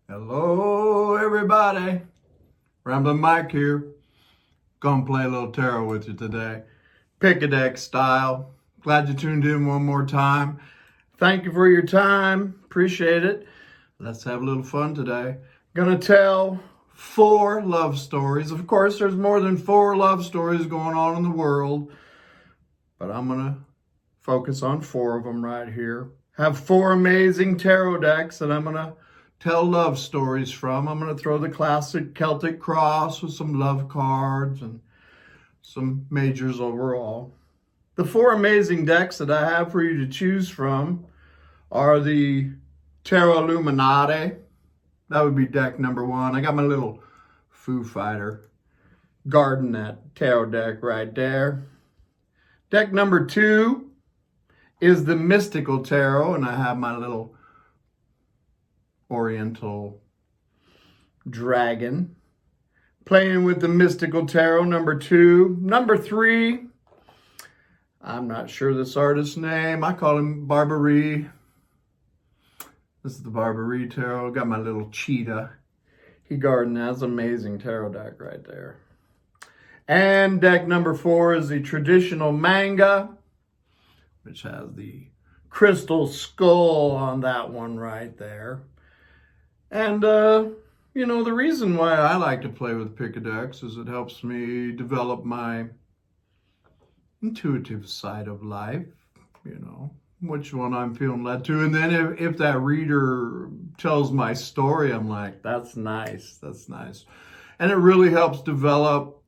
Hello, everybody. Ramblin Mike here. Gonna play a little tarot with you today. Pick a deck style. Glad you tuned in one more time. Thank you for your time. Appreciate it. Let's have a little fun today. Gonna tell 4 love stories. Of course, there's more than 4 love stories going on in the world, but I'm gonna focus on 4 of them right here. Have 4 amazing tarot decks that I'm gonna tell love stories from. I'm going to throw the classic Celtic cross with some love cards and some majors overall. The 4 amazing decks that I have for you to choose from are the Terre Illuminati. That would be deck number 1. I got my little Foo Fighter guarding that tarot deck right there. Deck number 2 is the Mystical Tarot, and I have my little Oriental dragon playing with the Mystical Tarot number 2. Number 3, I'm not sure this artist's name. I call him Barbieri. This is the Barbieri Tarot. Got my little cheetah. He guarding that's an amazing tarot deck right there. And deck number 4 is the traditional Manga, which has the crystal skull on that one right there. And, the reason why I like to play with pick a decks is it helps me develop my intuitive side of life, which one I'm feeling led to. And then if that reader tells my story, I'm like, that's nice. And it really helps develop,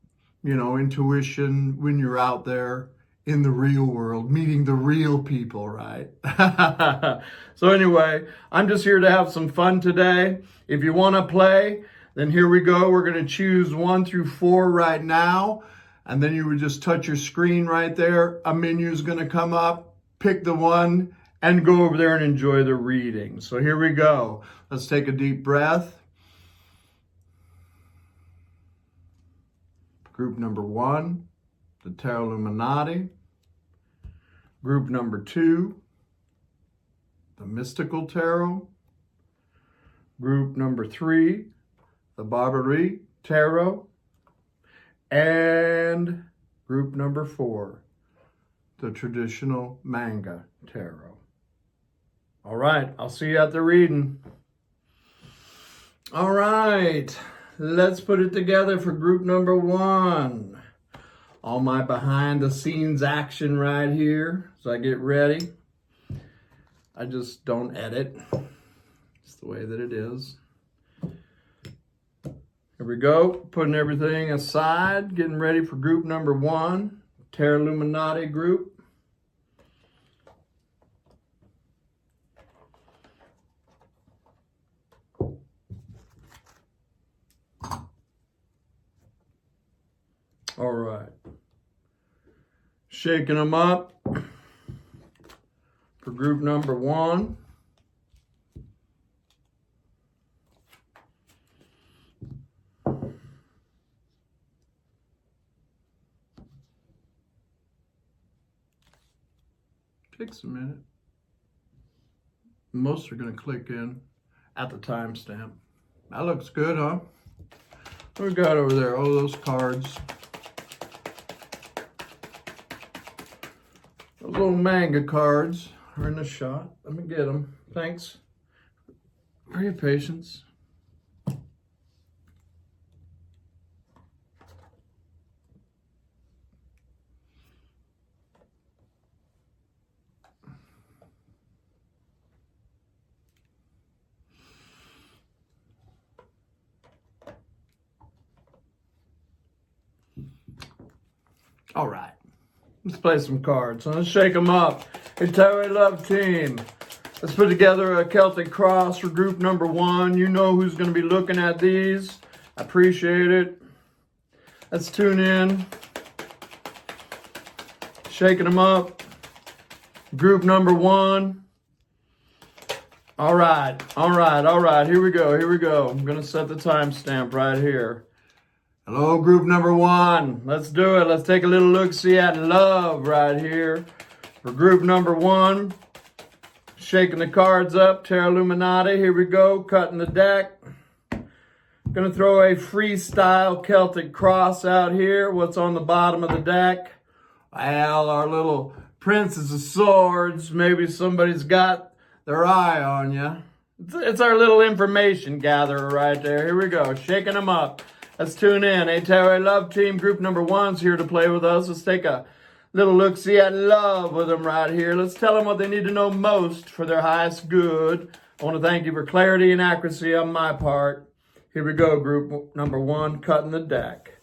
intuition when you're out there in the real world, meeting the real people, right? So anyway, I'm just here to have some fun today. If you want to play, then here we go. We're going to choose 1 through 4 right now. And then you would just touch your screen right there. A menu is going to come up. Pick the one and go over there and enjoy the reading. So here we go. Let's take a deep breath. Group number 1, the Terre Illuminati. Group number 2, the Mystical Tarot. Group number 3, the Barbieri Tarot. And group number 4, the traditional Manga Tarot. All right, I'll see you at the reading. All right, let's put it together for group number 1. All my behind the scenes action right here as I get ready. I just don't edit. It's the way that it is. Here we go, putting everything aside, getting ready for group number 1, Terre Illuminati group. All right. Shaking them up for group number 1. Takes a minute. Most are going to click in at the timestamp. That looks good, huh? What we got over there? Oh, those cards. Those little Manga cards are in the shot. Let me get them. Thanks for your patience. All right, let's play some cards. So let's shake them up. Hey, Terre Love Team. Let's put together a Celtic cross for group number 1. You know who's going to be looking at these. I appreciate it. Let's tune in. Shaking them up. Group number 1. All right. Here we go. I'm going to set the timestamp right here. Hello, group number 1. Let's do it. Let's take a little look-see at love right here. For group number 1, shaking the cards up. Terre Illuminati. Here we go. Cutting the deck. Gonna throw a freestyle Celtic cross out here. What's on the bottom of the deck? Well, our little Princess of Swords. Maybe somebody's got their eye on you. It's our little information gatherer right there. Here we go. Shaking them up. Let's tune in. Hey, Terre Love Team, group number 1's here to play with us. Let's take a little look-see at love with them right here. Let's tell them what they need to know most for their highest good. I want to thank you for clarity and accuracy on my part. Here we go, group number 1, cutting the deck.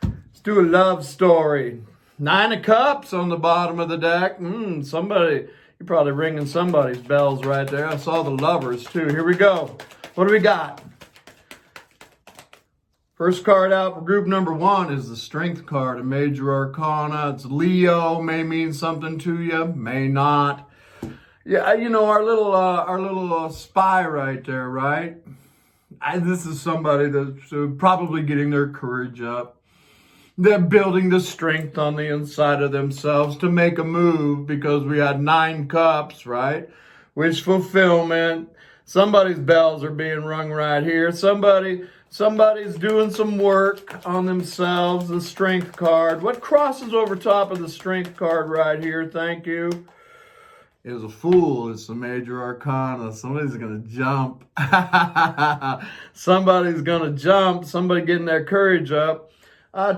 Let's do a love story. 9 of Cups on the bottom of the deck. Somebody, you're probably ringing somebody's bells right there. I saw the lovers too. Here we go. What do we got? First card out for group number 1 is the Strength card, a major arcana. It's Leo, may mean something to you, may not. Yeah, you know, our little spy right there, right? This is somebody that's probably getting their courage up. They're building the strength on the inside of themselves to make a move because we had 9 cups, right? Wish fulfillment. Somebody's bells are being rung right here. Somebody's doing some work on themselves. The Strength card. What crosses over top of the Strength card right here? Thank you. Is a Fool. It's a major arcana. Somebody's going to jump. Somebody's going to jump. Somebody getting their courage up.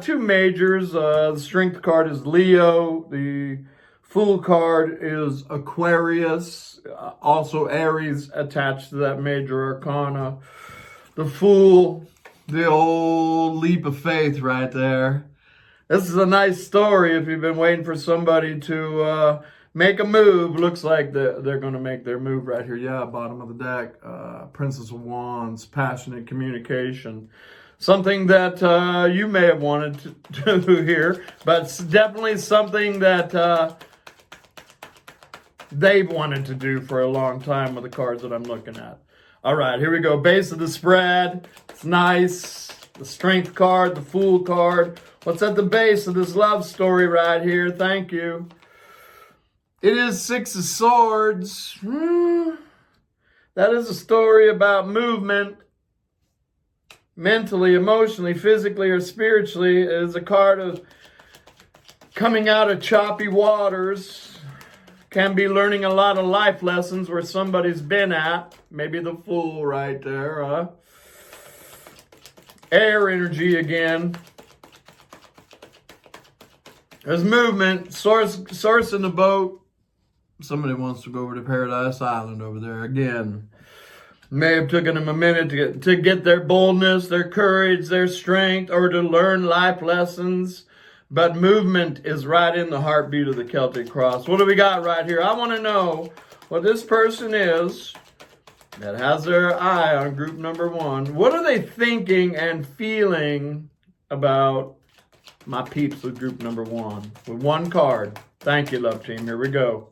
2 majors. The Strength card is Leo. The Fool card is Aquarius. Also Aries attached to that major arcana. The Fool, the old leap of faith right there. This is a nice story if you've been waiting for somebody to make a move. Looks like they're going to make their move right here. Yeah, bottom of the deck. Princess of Wands, passionate communication. Something that you may have wanted to do here, but it's definitely something that they've wanted to do for a long time with the cards that I'm looking at. All right, here we go. Base of the spread. It's nice. The Strength card, the Fool card. What's at the base of this love story right here? Thank you. It is 6 of Swords. That is a story about movement. Mentally, emotionally, physically, or spiritually. It is a card of coming out of choppy waters. Can be learning a lot of life lessons where somebody's been at. Maybe the Fool right there. Air energy again. There's movement. Source in the boat. Somebody wants to go over to Paradise Island over there again. May have taken them a minute to get their boldness, their courage, their strength, or to learn life lessons. But movement is right in the heartbeat of the Celtic cross. What do we got right here? I want to know what this person is that has their eye on group number 1. What are they thinking and feeling about my peeps with group number 1? With 1 card. Thank you, love team. Here we go.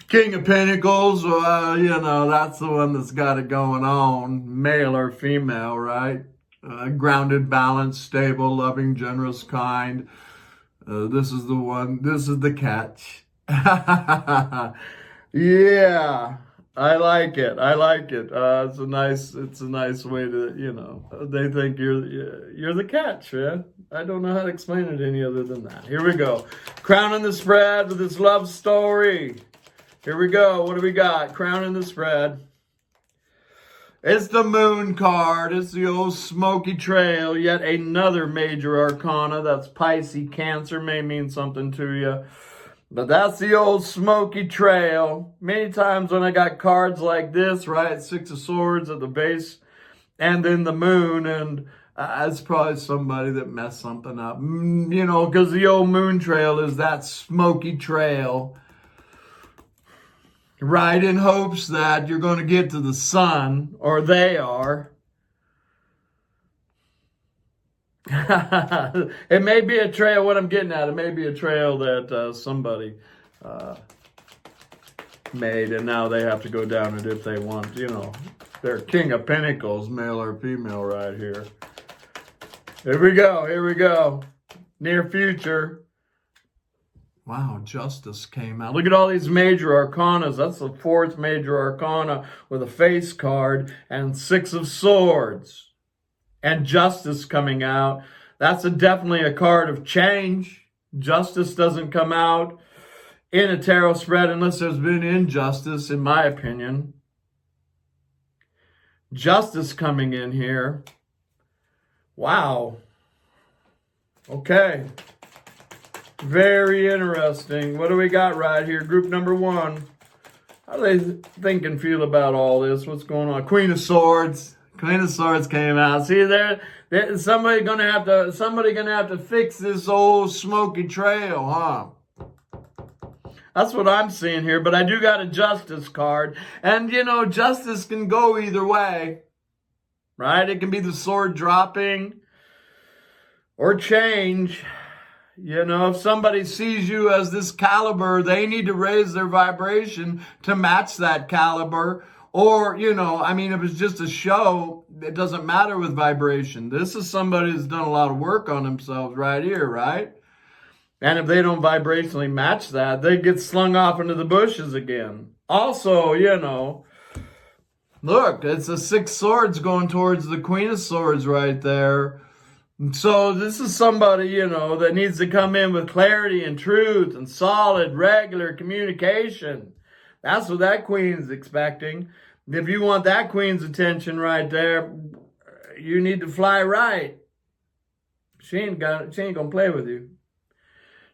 King of Pentacles, you know, that's the one that's got it going on. Male or female, right? Grounded, balanced, stable, loving, generous, kind. This is the one. This is the catch. Yeah, I like it. I like it. It's a nice way to, you know. They think you're the catch, man. I don't know how to explain it any other than that. Here we go. Crowning the spread with this love story. Here we go. What do we got? Crowning the spread. It's the Moon card. It's the old smoky trail. Yet another major arcana. That's Pisces, Cancer. May mean something to you. But that's the old smoky trail. Many times when I got cards like this, right? 6 of Swords at the base. And then the Moon. And it's probably somebody that messed something up. You know, because the old Moon trail is that smoky trail. Right, in hopes that you're going to get to the sun, or they are. It may be a trail, what I'm getting at, it may be a trail that somebody made, and now they have to go down it if they want, you know. They're King of Pentacles, male or female right here. Here we go, here we go. Near future. Wow, Justice came out. Look at all these major arcanas. That's the fourth major arcana with a face card and 6 of Swords. And Justice coming out. That's definitely a card of change. Justice doesn't come out in a tarot spread unless there's been injustice, in my opinion. Justice coming in here. Wow. Okay. Very interesting. What do we got right here? Group number 1. How do they think and feel about all this? What's going on? Queen of Swords. Queen of Swords came out. See there, somebody gonna have to fix this old smoky trail, huh? That's what I'm seeing here. But I do got a Justice card, and you know, Justice can go either way, right? It can be the sword dropping or change. You know, if somebody sees you as this caliber, they need to raise their vibration to match that caliber. Or, you know, I mean, if it's just a show, it doesn't matter with vibration. This is somebody who's done a lot of work on themselves right here, right? And if they don't vibrationally match that, they get slung off into the bushes again. Also, you know, look, it's a 6 swords going towards the Queen of Swords right there. So this is somebody, you know, that needs to come in with clarity and truth and solid, regular communication. That's what that queen's expecting. If you want that queen's attention right there, you need to fly right. She ain't gonna play with you.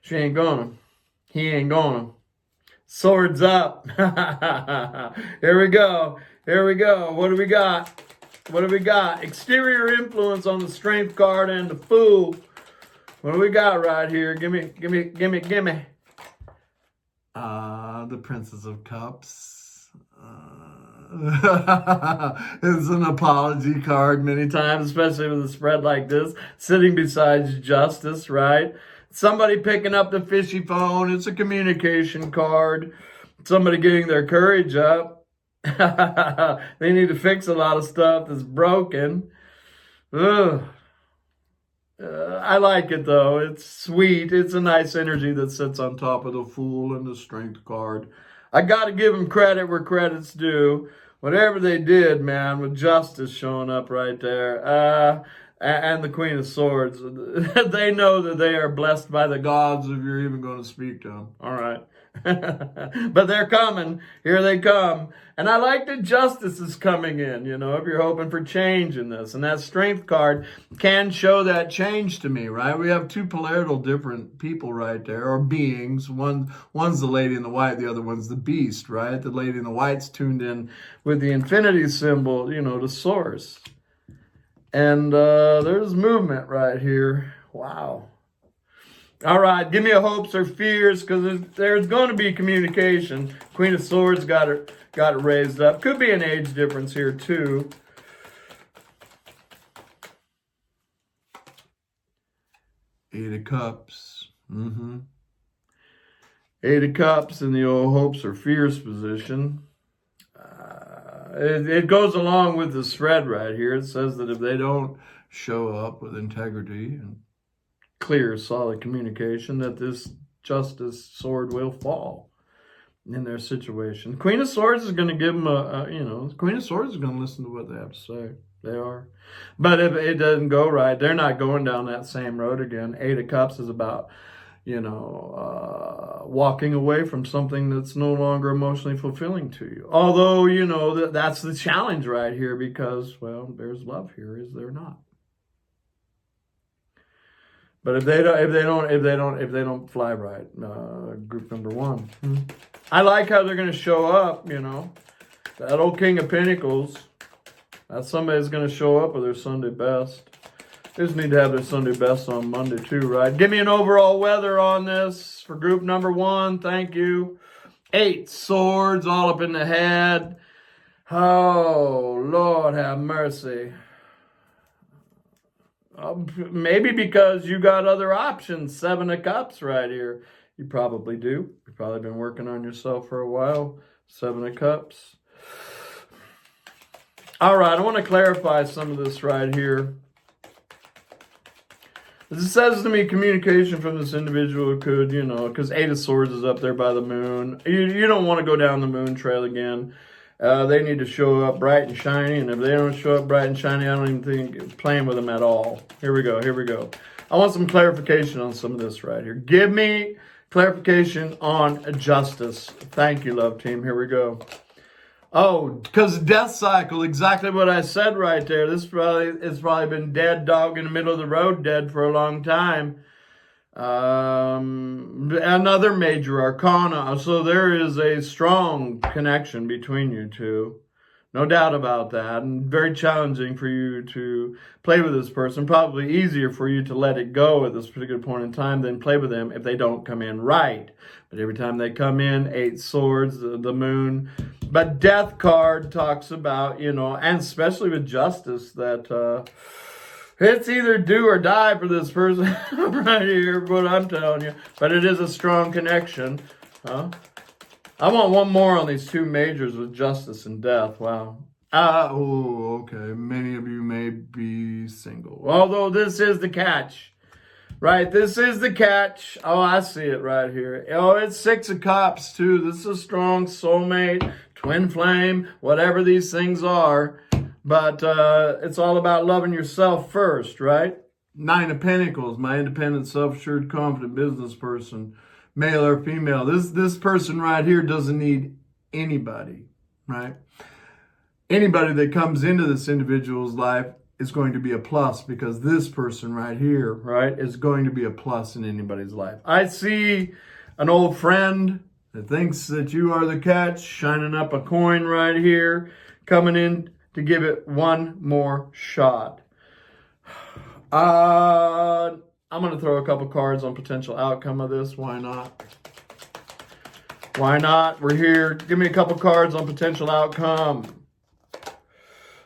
She ain't gonna. He ain't gonna. Swords up. Here we go. Here we go. What do we got? What do we got? Exterior influence on the Strength card and the Fool. What do we got right here? Give me. The Princess of Cups. It's an apology card many times, especially with a spread like this. Sitting beside Justice, right? Somebody picking up the fishy phone. It's a communication card. Somebody getting their courage up. They need to fix a lot of stuff that's broken. Ugh. I like it though. It's sweet. It's a nice energy that sits on top of the Fool and the Strength card. I got to give them credit where credit's due. Whatever they did, man, with Justice showing up right there. And the Queen of Swords. They know that they are blessed by the gods if you're even going to speak to them. All right. But they're coming. Here they come. And I like that Justice is coming in, you know, if you're hoping for change in this. And that Strength card can show that change to me, right? We have 2 polarity different people right there, or beings. One's the lady in the white, the other one's the beast, right? The lady in the white's tuned in with the infinity symbol, you know, to source. And there's movement right here. Wow. All right, give me a hopes or fears, because there's going to be communication. Queen of Swords got it raised up. Could be an age difference here too. Eight of Cups. Eight of Cups in the old hopes or fears position. It goes along with the thread right here. It says that if they don't show up with integrity and clear, solid communication, that this Justice sword will fall in their situation. Queen of Swords is going to give them Queen of Swords is going to listen to what they have to say. They are. But if it doesn't go right, they're not going down that same road again. Eight of Cups is about, walking away from something that's no longer emotionally fulfilling to you. Although, that's the challenge right here, because, well, there's love here, is there not? But if they don't fly right, group number one. I like how they're going to show up, That old King of Pentacles, that's somebody that's going to show up with their Sunday best. They just need to have their Sunday best on Monday too, right? Give me an overall weather on this for group number one. Thank you. 8 swords all up in the head. Oh, Lord have mercy. Maybe because you got other options. 7 of Cups right here. You probably do. You've probably been working on yourself for a while. 7 of Cups. All right, I want to clarify some of this right here. It says to me, communication from this individual could, because Eight of Swords is up there by the moon. You don't want to go down the moon trail again. They need to show up bright and shiny, and if they don't show up bright and shiny, I don't even think it's playing with them at all. Here we go, here we go. I want some clarification on some of this right here. Give me clarification on justice. Thank you, love team. Here we go. Oh, because death cycle, exactly what I said right there. It's probably been dead dog in the middle of the road, dead for a long time. Another major arcana. So there is a strong connection between you two. No doubt about that. And very challenging for you to play with this person. Probably easier for you to let it go at this particular point in time than play with them if they don't come in right. But every time they come in, Eight Swords, the moon. But Death card talks about, and especially with justice, that it's either do or die for this person right here, what I'm telling you. But it is a strong connection. Huh? I want one more on these two majors with justice and death. Wow. Okay. Many of you may be single. Although this is the catch. Right, this is the catch. Oh, I see it right here. Oh, it's Six of Cups, too. This is a strong soulmate, twin flame, whatever these things are. But it's all about loving yourself first, right? Nine of Pentacles, my independent, self-assured, confident business person, male or female. This person right here doesn't need anybody, right? Anybody that comes into this individual's life is going to be a plus, because this person right here, right, is going to be a plus in anybody's life. I see an old friend that thinks that you are the catch, shining up a coin right here, coming in to give it one more shot. I'm going to throw a couple cards on potential outcome of this. Why not? Why not? We're here. Give me a couple cards on potential outcome.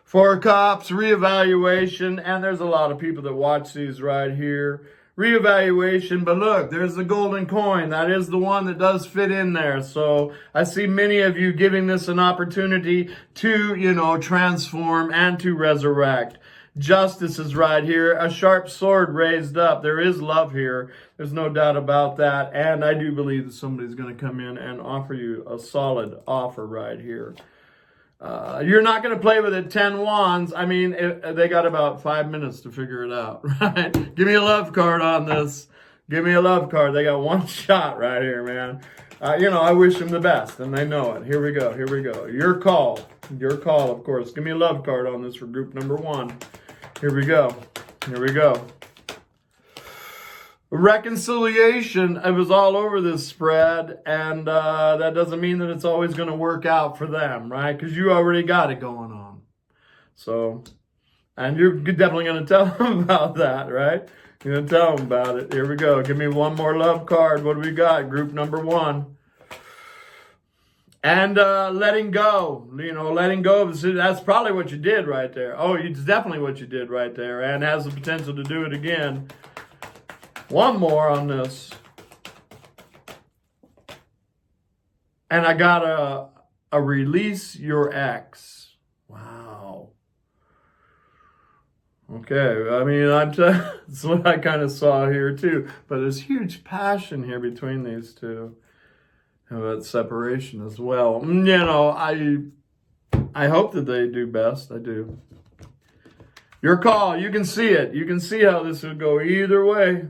Four of Cups, reevaluation, and there's a lot of people that watch these right here. Reevaluation, but look, there's the golden coin. That is the one that does fit in there. So I see many of you giving this an opportunity to, transform and to resurrect. Justice is right here. A sharp sword raised up. There is love here. There's no doubt about that. And I do believe that somebody's going to come in and offer you a solid offer right here. You're not going to play with it 10 wands. I mean, they got about 5 minutes to figure it out, right? Give me a love card on this. Give me a love card. They got one shot right here, man. I wish them the best, and they know it. Here we go. Here we go. Your call. Your call, of course. Give me a love card on this for group number 1. Here we go. Here we go. Reconciliation. It was all over this spread, and that doesn't mean that it's always going to work out for them, right? Because you already got it going on. So, and you're definitely going to tell them about that, right? You're going to tell them about it. Here we go. Give me one more love card. What do we got? Group number 1. And letting go. Letting go. That's probably what you did right there. Oh, it's definitely what you did right there, and has the potential to do it again. One more on this. And I got a release your ex. Wow. Okay. I mean, that's what I kind of saw here too. But there's huge passion here between these two. And that separation as well. I hope that they do best. I do. Your call. You can see it. You can see how this would go either way.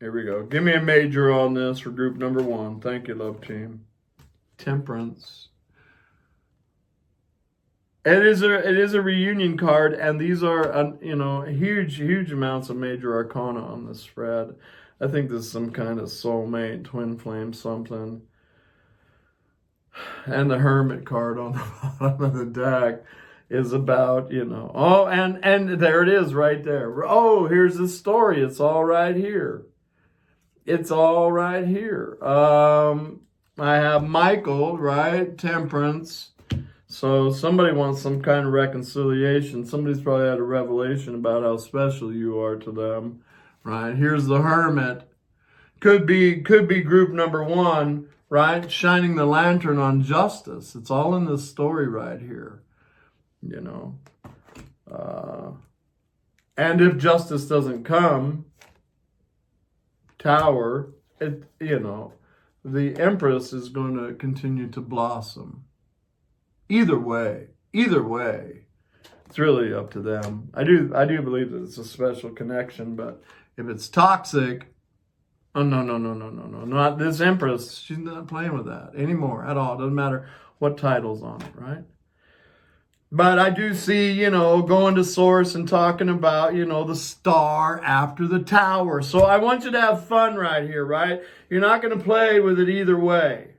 Here we go. Give me a major on this for group number 1. Thank you, love team. Temperance. It is a reunion card, and these are huge amounts of major arcana on this spread. I think this is some kind of soulmate, twin flame, something. And the Hermit card on the bottom of the deck is about, oh, and there it is right there. Oh, here's the story. It's all right here. It's all right here. I have Michael, right? Temperance. So somebody wants some kind of reconciliation. Somebody's probably had a revelation about how special you are to them, right? Here's the Hermit. Could be group number 1, right? Shining the lantern on justice. It's all in this story right here, And if justice doesn't come, Tower, the Empress is going to continue to blossom. Either way, it's really up to them. I do believe that it's a special connection, but if it's toxic, oh, no, not this Empress. She's not playing with that anymore at all. Doesn't matter what title's on it, right? But I do see, going to source and talking about, the star after the tower. So I want you to have fun right here, right? You're not going to play with it either way.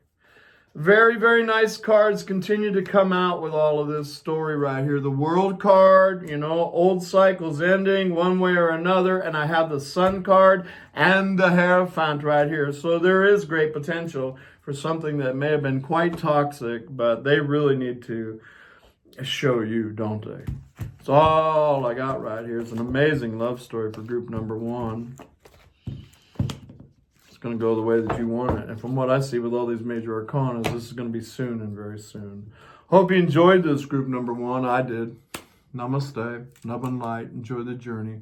Very, very nice cards continue to come out with all of this story right here. The World card, old cycles ending one way or another. And I have the Sun card and the Hierophant right here. So there is great potential for something that may have been quite toxic, but they really need to show you, don't they? It's all I got right here. It's an amazing love story for group number 1. It's going to go the way that you want it. And from what I see with all these major arcanas, this is going to be soon and very soon. Hope you enjoyed this group number 1. I did. Namaste. Love and light. Enjoy the journey.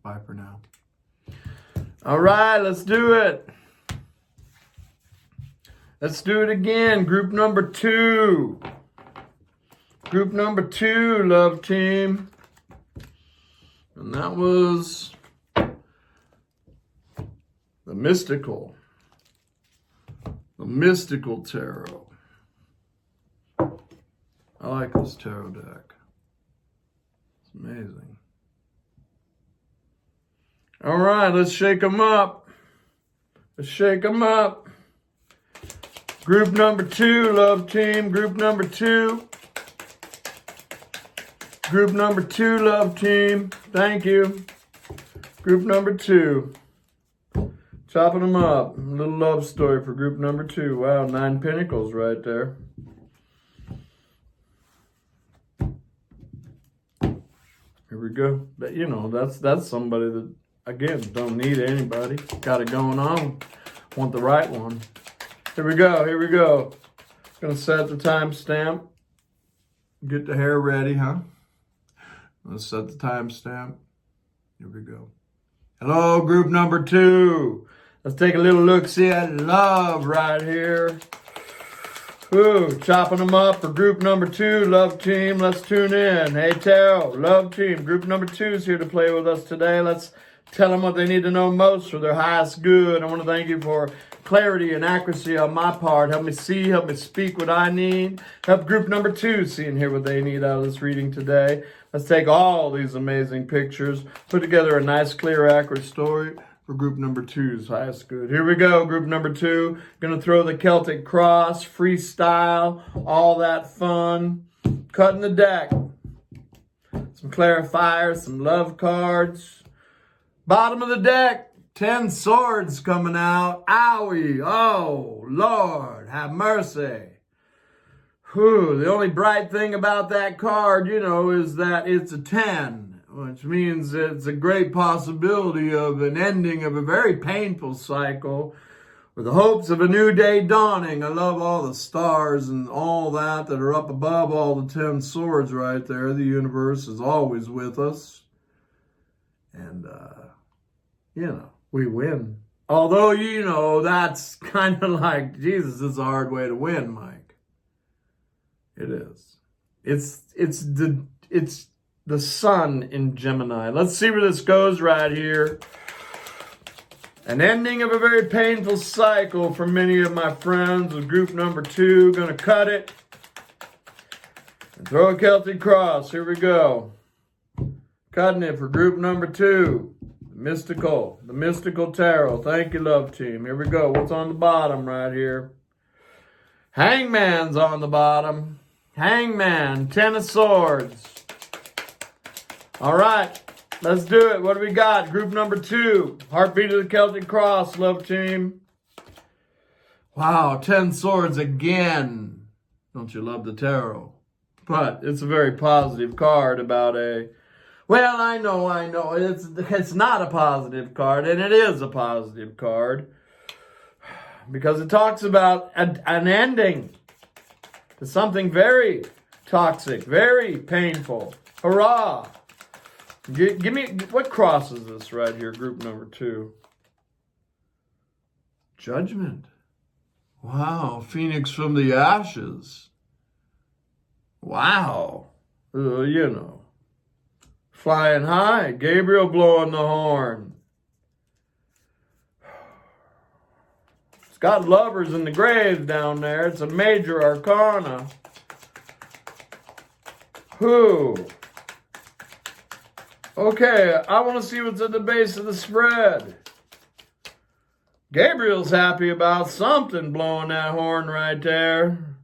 Bye for now. All right, let's do it. Let's do it again. Group number 2. Group number 2, love team. And that was the mystical tarot. I like this tarot deck. It's amazing. All right, let's shake them up. Let's shake them up. Group number 2, love team. Group number 2. Group number 2, love team. Thank you. Group number 2. Chopping them up. A little love story for group number 2. Wow, 9 pentacles right there. Here we go. But, that's somebody that, again, don't need anybody. Got it going on. Want the right one. Here we go. Gonna set the timestamp. Get the hair ready, huh? Let's set the timestamp. Here we go. Hello, group number 2. Let's take a little look-see at love right here. Ooh, chopping them up for group number 2, love team. Let's tune in. Hey, Terre, love team. Group number 2 is here to play with us today. Let's tell them what they need to know most for their highest good. I want to thank you for clarity and accuracy on my part. Help me see, help me speak what I need. Help group number 2 see and hear what they need out of this reading today. Let's take all these amazing pictures, put together a nice, clear, accurate story for group number 2's highest good. Here we go, group number 2. Gonna throw the Celtic cross, freestyle, all that fun. Cutting the deck. Some clarifiers, some love cards. Bottom of the deck, 10 swords coming out. Owie, oh, Lord, have mercy. Whew, the only bright thing about that card, is that it's a 10, which means it's a great possibility of an ending of a very painful cycle with the hopes of a new day dawning. I love all the stars and all that are up above all the 10 swords right there. The universe is always with us. And, we win. Although, that's kind of like, Jesus, it's a hard way to win, Mike. It is. It's the sun in Gemini. Let's see where this goes right here. An ending of a very painful cycle for many of my friends with group number 2. Gonna cut it. And throw a Celtic cross. Here we go. Cutting it for group number 2. The mystical tarot. Thank you, love team. Here we go. What's on the bottom right here? Hangman's on the bottom. Hangman, 10 of swords. All right, let's do it. What do we got? Group number 2. Heartbeat of the Celtic cross, love team. Wow, 10 swords again. Don't you love the tarot? But it's a very positive card about well, I know. It's not a positive card, and it is a positive card. Because it talks about an ending to something very toxic, very painful. Hurrah! Give me, what crosses this right here, group number 2? Judgment. Wow, Phoenix from the ashes. Wow. You know. Flying high. Gabriel blowing the horn. It's got lovers in the grave down there. It's a major arcana. Who? Okay, I want to see what's at the base of the spread. Gabriel's happy about something blowing that horn right there.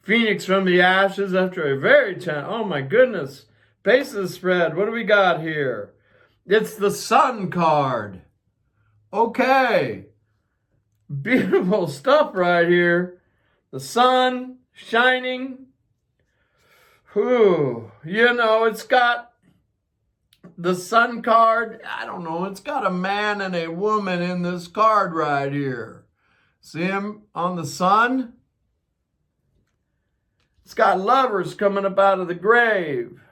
Phoenix from the ashes after a very oh my goodness. Base of the spread, what do we got here? It's the Sun card. Okay. Beautiful stuff right here. The sun shining. Whew. You know, it's got the Sun card. I don't know. It's got a man and a woman in this card right here. See him on the sun? It's got lovers coming up out of the grave.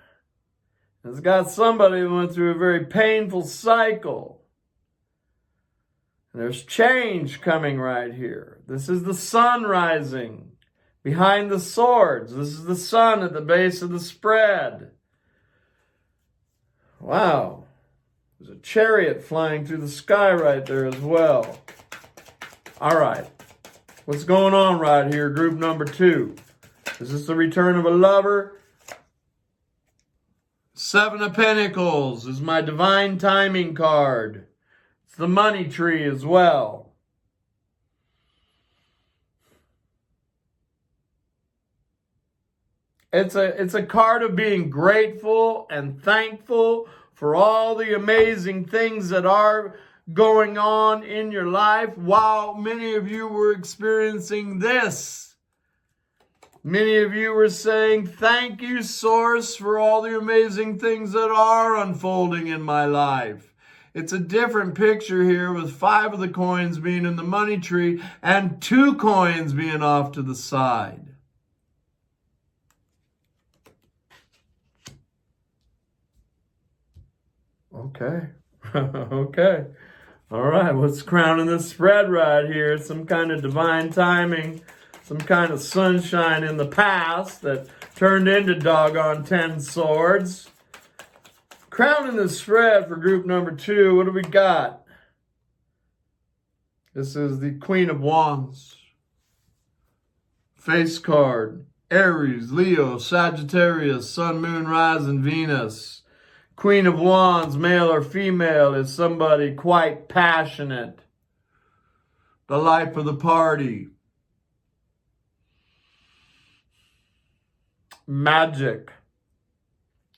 It's got somebody who went through a very painful cycle. There's change coming right here. This is the sun rising behind the swords. This is the sun at the base of the spread. Wow. There's a chariot flying through the sky right there as well. All right. What's going on right here, group number 2? Is this the return of a lover? 7 of Pentacles is my divine timing card. It's the money tree as well. It's a card of being grateful and thankful for all the amazing things that are going on in your life while many of you were experiencing this. Many of you were saying, thank you, Source, for all the amazing things that are unfolding in my life. It's a different picture here with 5 of the coins being in the money tree and 2 coins being off to the side. Okay. Okay. All right. What's crowning this spread right here? Some kind of divine timing. Some kind of sunshine in the past that turned into doggone 10 swords. Crowning the spread for group number 2, what do we got? This is the Queen of Wands. Face card. Aries, Leo, Sagittarius, Sun, Moon, Rising, Venus. Queen of Wands, male or female, is somebody quite passionate. The life of the party. Magic,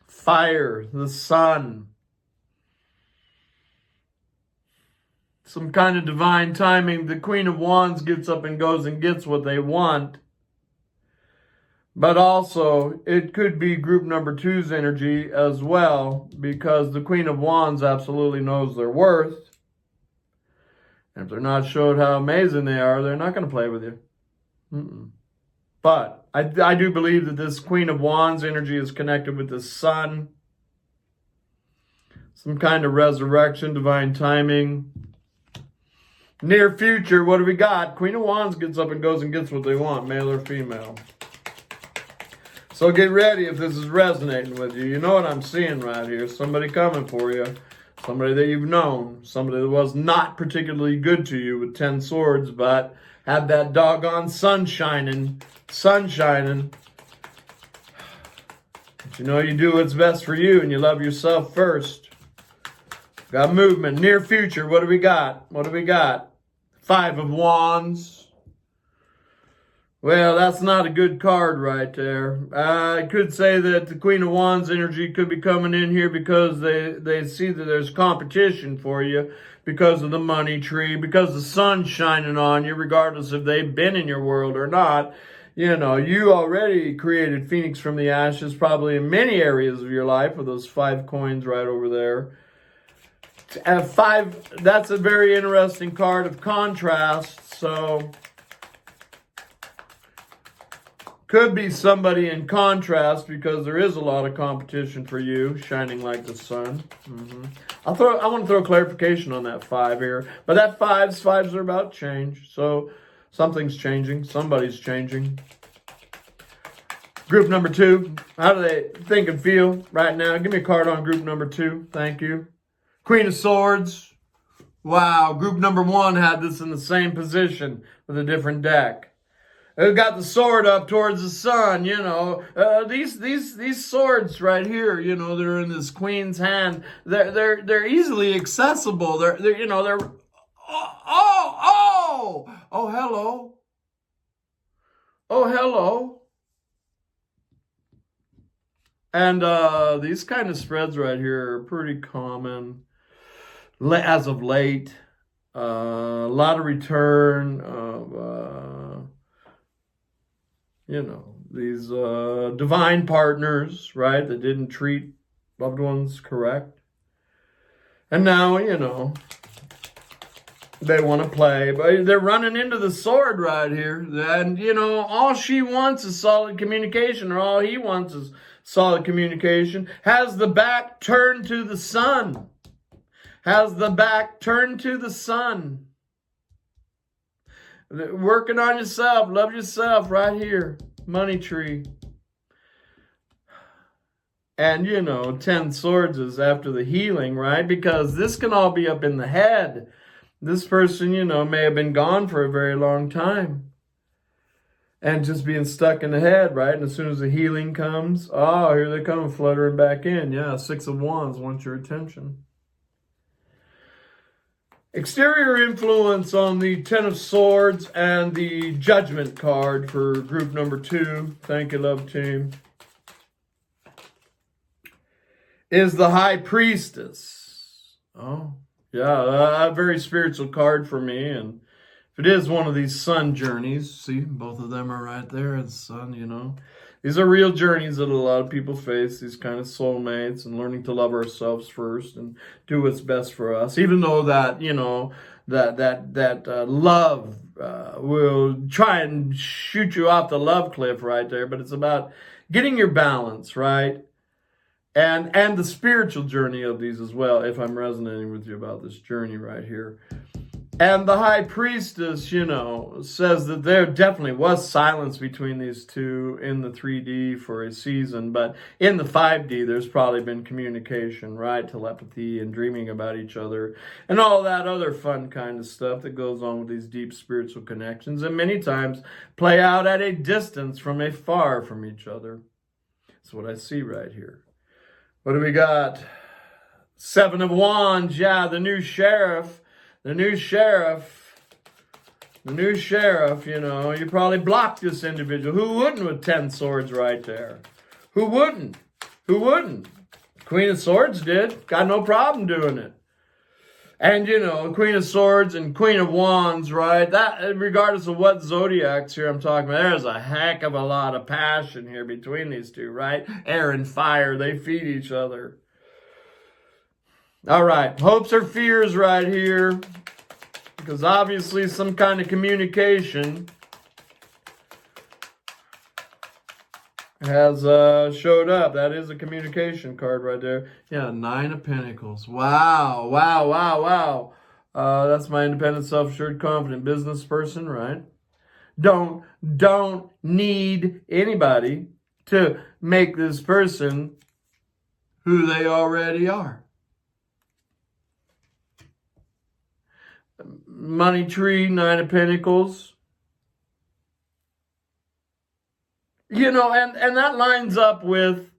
fire, the sun, some kind of divine timing. The Queen of Wands gets up and goes and gets what they want. But also, it could be group number 2's energy as well, because the Queen of Wands absolutely knows their worth. And if they're not showed how amazing they are, they're not going to play with you. But I do believe that this Queen of Wands energy is connected with the sun. Some kind of resurrection, divine timing. Near future, what do we got? Queen of Wands gets up and goes and gets what they want, male or female. So get ready if this is resonating with you. You know what I'm seeing right here. Somebody coming for you. Somebody that you've known. Somebody that was not particularly good to you with 10 swords, but had that doggone sun shining. But you know you do what's best for you and you love yourself first. Got movement. Near future, what do we got? What do we got? 5 of Wands. Well, that's not a good card right there. I could say that the Queen of Wands energy could be coming in here because they see that there's competition for you because of the money tree, because the sun's shining on you, regardless if they've been in your world or not. You know, you already created Phoenix from the ashes probably in many areas of your life with those 5 coins right over there. 5, that's a very interesting card of contrast. So Could be somebody in contrast, because there is a lot of competition for you, shining like the sun. I want to throw clarification on that 5 here. But that fives are about change. So something's changing. Somebody's changing. Group number 2. How do they think and feel right now? Give me a card on group number 2. Thank you. Queen of Swords. Wow. Group number 1 had this in the same position with a different deck. It got the sword up towards the sun, you know. These swords right here, you know, they're in this queen's hand. They're easily accessible. They're hello. Oh, hello. And these kind of spreads right here are pretty common as of late. A lot of return of you know, these divine partners, right, that didn't treat loved ones correct. And now, you know, they want to play, but they're running into the sword right here. And, you know, all she wants is solid communication, or all he wants is solid communication. Has the back turned to the sun. Has the back turned to the sun. Working on yourself. Love yourself right here. Money tree. And, you know, 10 swords is after the healing, right? Because this can all be up in the head. This person, you know, may have been gone for a very long time. And just being stuck in the head, right? And as soon as the healing comes, oh, here they come fluttering back in. Yeah, 6 of Wands wants your attention. Exterior influence on the 10 of Swords and the Judgment card for group number 2. Thank you, love team. Is the High Priestess. Oh, yeah, a very spiritual card for me. And if it is one of these sun journeys, see, both of them are right there in the sun, you know. These are real journeys that a lot of people face, these kind of soulmates, and learning to love ourselves first and do what's best for us. Even though that, you know, that love will try and shoot you off the love cliff right there. But it's about getting your balance, right? And the spiritual journey of these as well, if I'm resonating with you about this journey right here. And the High Priestess, you know, says that there definitely was silence between these two in the 3D for a season. But in the 5D, there's probably been communication, right? Telepathy and dreaming about each other and all that other fun kind of stuff that goes on with these deep spiritual connections. And many times play out at a distance from afar from each other. That's what I see right here. What do we got? 7 of Wands. Yeah, the new sheriff. The new sheriff, you know, you probably blocked this individual. Who wouldn't with 10 swords right there? Who wouldn't? Who wouldn't? Queen of Swords did. Got no problem doing it. And, you know, Queen of Swords and Queen of Wands, right? That, regardless of what zodiacs here I'm talking about, there's a heck of a lot of passion here between these two, right? Air and fire, they feed each other. All right, hopes or fears right here, because obviously some kind of communication has showed up. That is a communication card right there. Yeah, 9 of Pentacles. Wow, wow, wow, wow. That's my independent, self-assured, confident business person, right? Don't need anybody to make this person who they already are. Money tree, 9 of Pentacles. You know, and that lines up with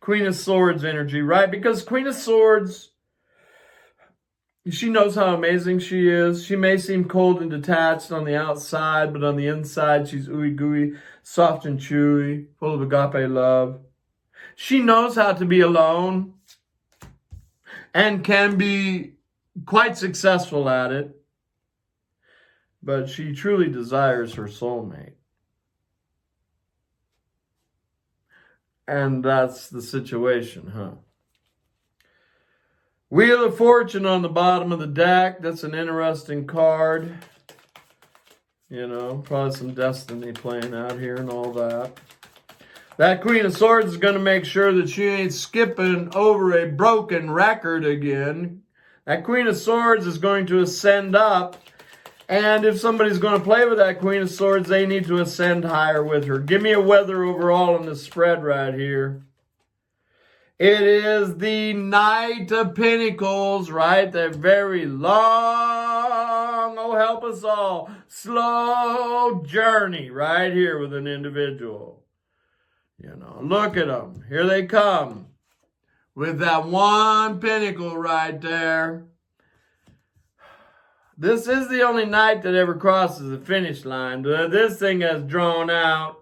Queen of Swords energy, right? Because Queen of Swords, she knows how amazing she is. She may seem cold and detached on the outside, but on the inside, she's ooey gooey, soft and chewy, full of agape love. She knows how to be alone and can be quite successful at it. But she truly desires her soulmate. And that's the situation, huh? Wheel of Fortune on the bottom of the deck. That's an interesting card. You know, probably some destiny playing out here and all that. That Queen of Swords is going to make sure that she ain't skipping over a broken record again. That Queen of Swords is going to ascend up. And if somebody's going to play with that Queen of Swords, they need to ascend higher with her. Give me a weather overall on this spread right here. It is the Knight of Pentacles, right? They're very long, oh help us all, slow journey right here with an individual. You know, look at them. Here they come with that one pentacle right there. This is the only knight that ever crosses the finish line. This thing has drawn out.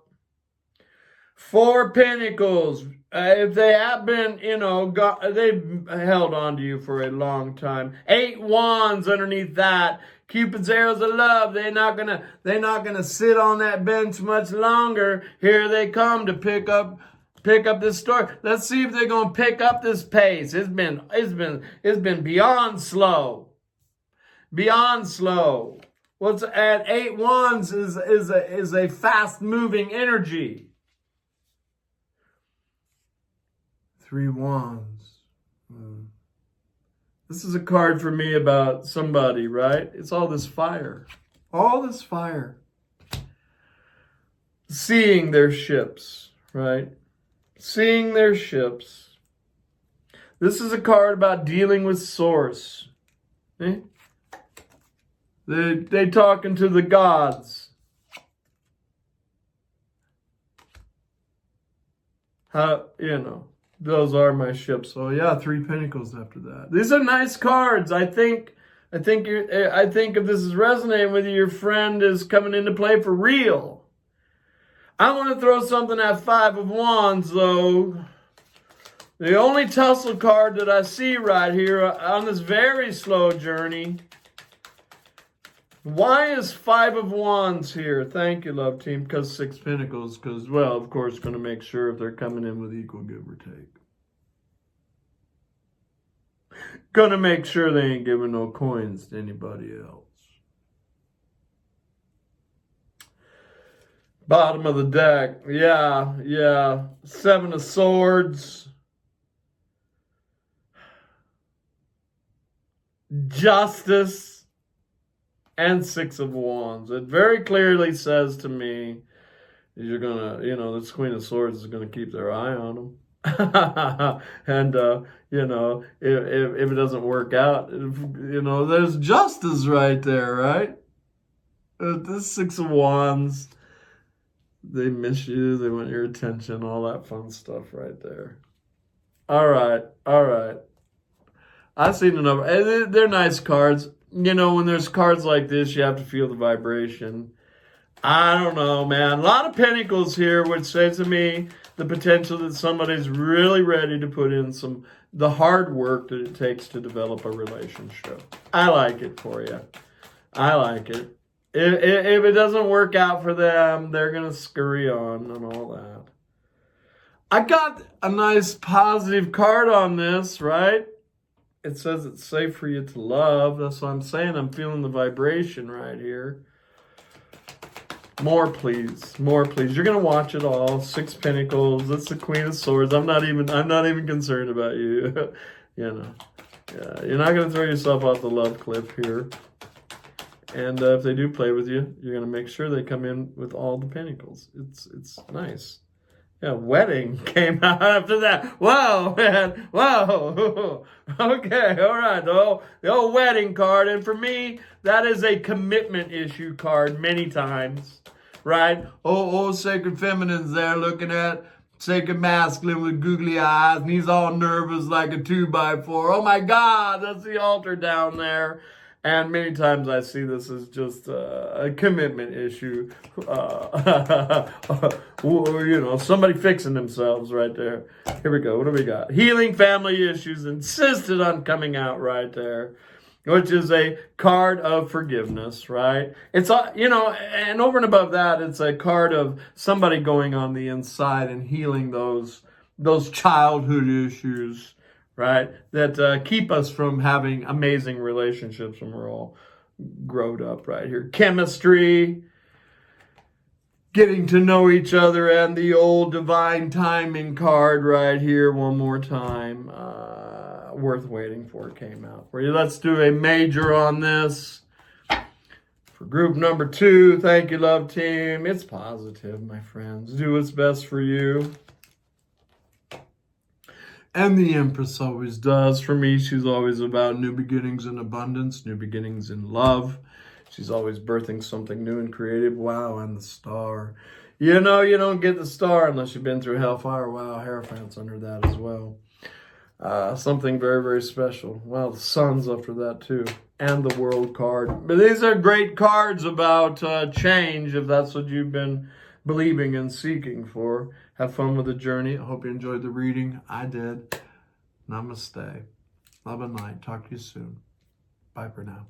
4 pentacles. If they have been, you know, they've held on to you for a long time. 8 wands underneath that. Cupid's arrows of love. They're not gonna sit on that bench much longer. Here they come to pick up this story. Let's see if they're gonna pick up this pace. It's been beyond slow. Beyond slow. What's at 8 wands is a fast moving energy. 3 wands. This is a card for me about somebody, right? It's all this fire. All this fire. Seeing their ships, right? Seeing their ships. This is a card about dealing with source. Eh? They talking to the gods. How, you know, those are my ships. So yeah, 3 pentacles after that. These are nice cards. I think if this is resonating with you, your friend is coming into play for real. I want to throw something at 5 of wands though. The only tussle card that I see right here on this very slow journey. Why is 5 of wands here? Thank you, love team. Because 6 pentacles. Because, well, of course, going to make sure if they're coming in with equal give or take. Going to make sure they ain't giving no coins to anybody else. Bottom of the deck. Yeah. 7 of swords. Justice. And 6 of wands. It very clearly says to me, you're going to, you know, this Queen of Swords is going to keep their eye on them. And, you know, if it doesn't work out, you know, there's justice right there, right? This 6 of wands, they miss you, they want your attention, all that fun stuff right there. All right. I've seen enough. They're nice cards. You know, when there's cards like this, you have to feel the vibration. I don't know, man. A lot of pentacles here, which says to me the potential that somebody's really ready to put in the hard work that it takes to develop a relationship. I like it for you. I like it. If it doesn't work out for them, they're going to scurry on and all that. I got a nice positive card on this, right? It says it's safe for you to love. That's what I'm saying. I'm feeling the vibration right here. More, please. More, please. You're gonna watch it all. 6 pentacles. That's the Queen of Swords. I'm not even concerned about you. You know. Yeah, you're not gonna throw yourself off the love cliff here. And if they do play with you, you're gonna make sure they come in with all the pentacles. It's nice. Yeah, wedding came out after that. Whoa, man. Whoa. Okay, all right. The old wedding card. And for me, that is a commitment issue card many times, right? Oh, sacred feminine's there looking at sacred masculine with googly eyes. And he's all nervous like a 2x4. Oh, my God, that's the altar down there. And many times I see this as just a commitment issue. You know, somebody fixing themselves right there. Here we go. What do we got? Healing family issues insisted on coming out right there, which is a card of forgiveness, right? It's, you know, and over and above that, it's a card of somebody going on the inside and healing those childhood issues, right? That keep us from having amazing relationships when we're all growed up right here. Chemistry, getting to know each other, and the old divine timing card right here one more time. Worth waiting for came out for you. Let's do a major on this. For group number 2, thank you, love team. It's positive, my friends. Do what's best for you. And the Empress always does. For me, she's always about new beginnings in abundance, new beginnings in love. She's always birthing something new and creative. Wow, and the Star. You know, you don't get the Star unless you've been through hellfire. Wow, Hierophant's under that as well. Something very, very special. Well, the Sun's after that too. And the World card. But these are great cards about change, if that's what you've been believing and seeking for. Have fun with the journey. I hope you enjoyed the reading. I did. Namaste. Love and light. Talk to you soon. Bye for now.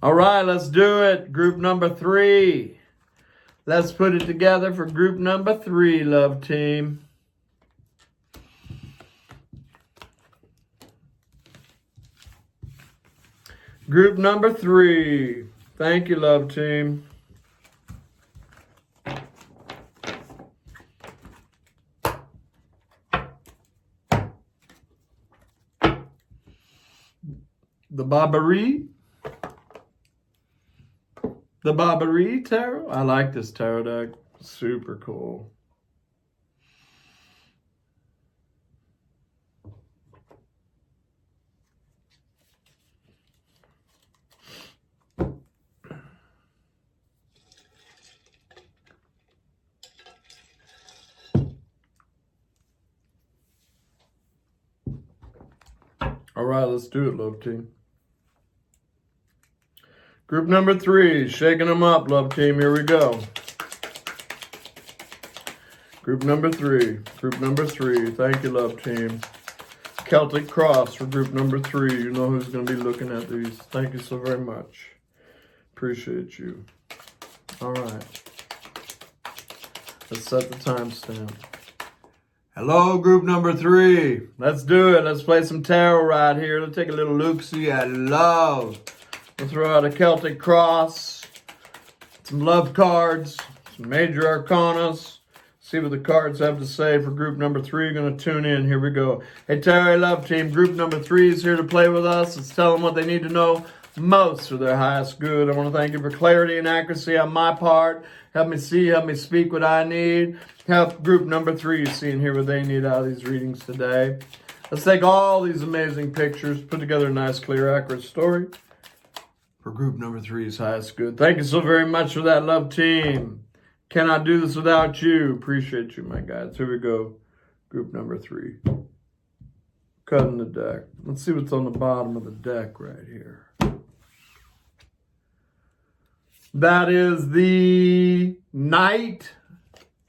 All right, let's do it. Group number 3. Let's put it together for group number 3, love team. Group number 3. Thank you, love team. The Barbieri. The Barbieri tarot. I like this tarot deck. Super cool. All right, let's do it, love team. Group number 3, shaking them up, love team. Here we go. Group number 3. Group number 3. Thank you, love team. Celtic Cross for group number 3. You know who's going to be looking at these. Thank you so very much. Appreciate you. All right. Let's set the timestamp. Hello, group number 3. Let's do it. Let's play some tarot right here. Let's take a little look-see at love. We'll throw out a Celtic Cross, some love cards, some major arcanas. See what the cards have to say for group number 3. You're going to tune in. Here we go. Hey, Terre, love team. Group number 3 is here to play with us. Let's tell them what they need to know most for their highest good. I want to thank you for clarity and accuracy on my part. Help me see, help me speak what I need. Help group number 3 see and hear what they need out of these readings today. Let's take all these amazing pictures, put together a nice, clear, accurate story for group number 3's highest good. Thank you so very much for that, love team. Cannot do this without you. Appreciate you, my guys. Here we go. Group number 3. Cutting the deck. Let's see what's on the bottom of the deck right here. That is the Knight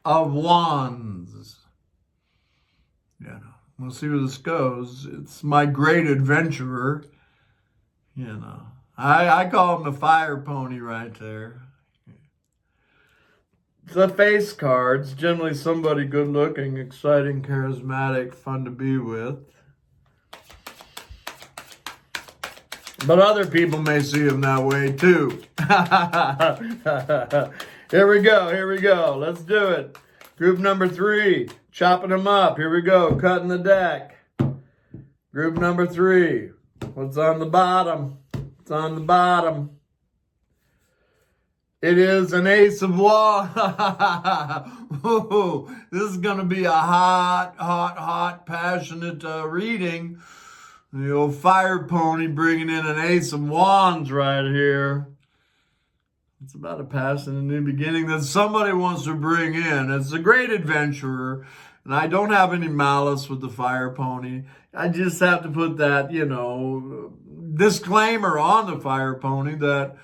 of Wands. Yeah, we'll see where this goes. It's my great adventurer. You know, I call him the fire pony right there. The face cards, generally somebody good looking, exciting, charismatic, fun to be with. But other people may see him that way too. Here we go. Let's do it. Group number 3, chopping them up. Here we go, cutting the deck. Group number 3, what's on the bottom? It's on the bottom. It is an Ace of Wands. This is going to be a hot, passionate reading. The old fire pony bringing in an Ace of Wands right here. It's about a past and a new beginning that somebody wants to bring in. It's a great adventurer. And I don't have any malice with the fire pony. I just have to put that, disclaimer on the fire pony that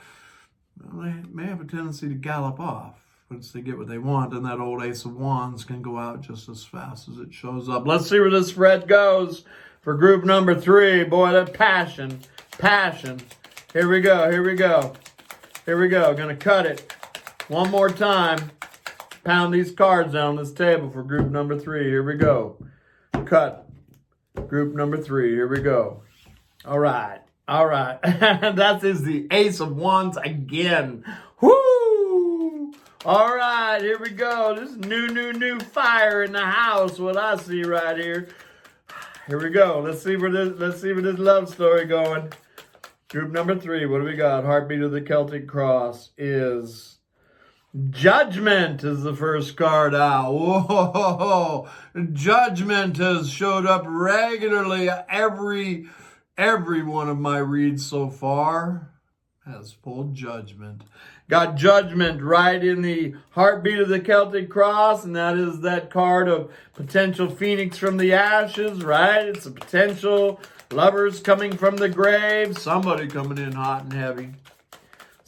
they may have a tendency to gallop off once they get what they want. And that old Ace of Wands can go out just as fast as it shows up. Let's see where this spread goes for group number 3. Boy, that passion. Here we go. Gonna cut it one more time. Pound these cards down this table for group number 3. Here we go. Cut. Group number 3. Here we go. All right. That is the Ace of Wands again. Woo! All right, here we go. This is new fire in the house. What I see right here. Here we go. Let's see where this love story going. Group number 3. What do we got? Heartbeat of the Celtic Cross is Judgment is the first card out. Whoa! Judgment has showed up regularly. Every one of my reads so far has pulled Judgment. Got Judgment right in the Heartbeat of the Celtic Cross, and that is that card of potential phoenix from the ashes, right? It's a potential lovers coming from the grave. Somebody coming in hot and heavy.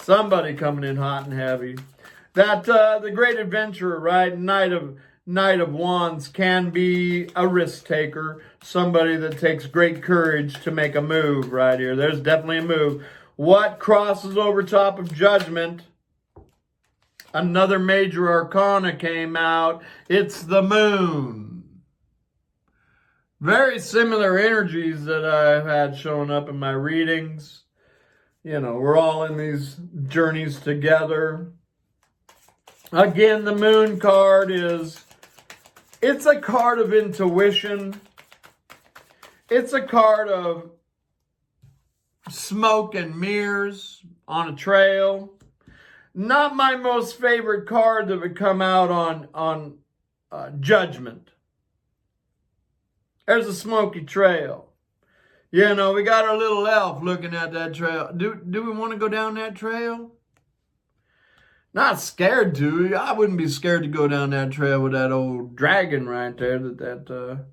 Somebody coming in hot and heavy. That the great adventurer, right? Knight of Wands can be a risk taker. Somebody that takes great courage to make a move right here. There's definitely a move. What crosses over top of Judgment? Another major arcana came out. It's the moon. Very similar energies that I've had showing up in my readings. You know, we're all in these journeys together. Again, the moon card it's a card of intuition. It's a card of smoke and mirrors on a trail. Not my most favorite card that would come out on Judgment. There's a smoky trail. You know, we got our little elf looking at that trail. Do we want to go down that trail? Not scared to. I wouldn't be scared to go down that trail with that old dragon right there that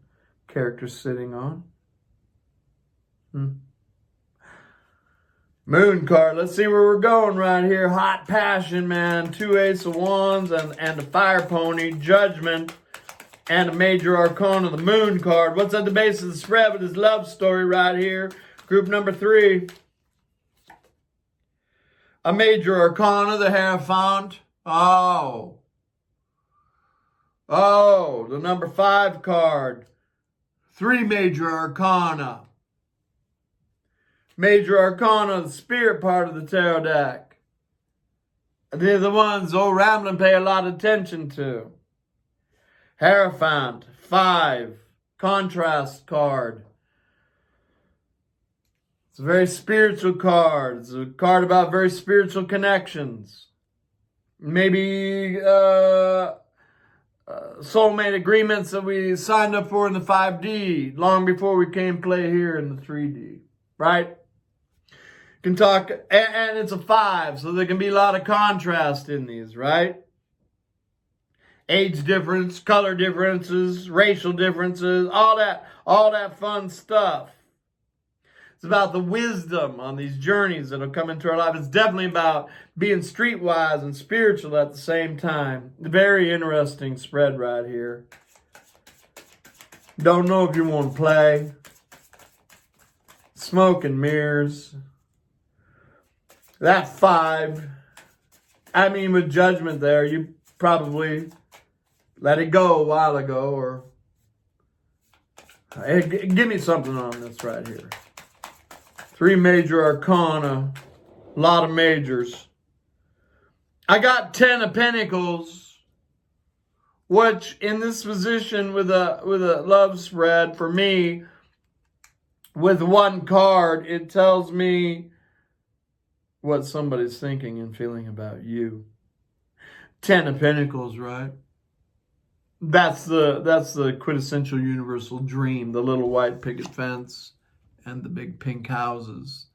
character's sitting on. Moon card. Let's see where we're going right here. Hot passion, man. 2 Ace of Wands and the Fire Pony. Judgment. And a major arcana, the moon card. What's at the base of the spread with his love story right here? Group number 3. A major arcana, the Hierophant. Oh, the number 5 card. 3 major arcana. Major arcana, the spirit part of the tarot deck. They're the ones old Ramblin pay a lot of attention to. Hierophant, 5. Contrast card. It's a very spiritual card. It's a card about very spiritual connections. Maybe soulmate agreements that we signed up for in the 5D long before we came play here in the 3D, right? Can talk, and it's a 5, so there can be a lot of contrast in these, right? Age difference, color differences, racial differences, all that fun stuff. It's about the wisdom on these journeys that'll come into our life. It's definitely about being streetwise and spiritual at the same time. Very interesting spread right here. Don't know if you want to play. Smoke and mirrors. That 5. I mean, with Judgment there, you probably let it go a while ago, or hey, give me something on this right here. 3 major arcana, a lot of majors. I got 10 of Pentacles, which in this position with a love spread for me, with 1 card, it tells me what somebody's thinking and feeling about you. 10 of Pentacles, right? That's the quintessential universal dream. The little white picket fence and the big pink houses.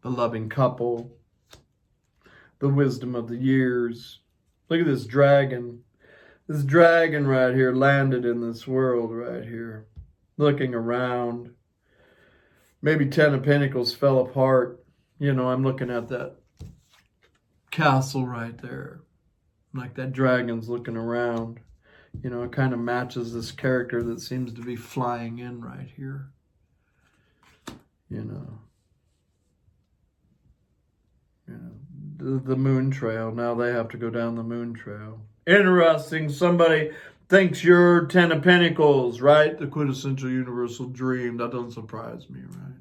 The loving couple. The wisdom of the years. Look at this dragon. This dragon right here landed in this world right here. Looking around. Maybe 10 of Pentacles fell apart. You know, I'm looking at that castle right there. Like that dragon's looking around. You know, it kind of matches this character that seems to be flying in right here. You know, the moon trail. Now they have to go down the moon trail. Interesting. Somebody thinks you're 10 of Pentacles, right? The quintessential universal dream. That doesn't surprise me, right?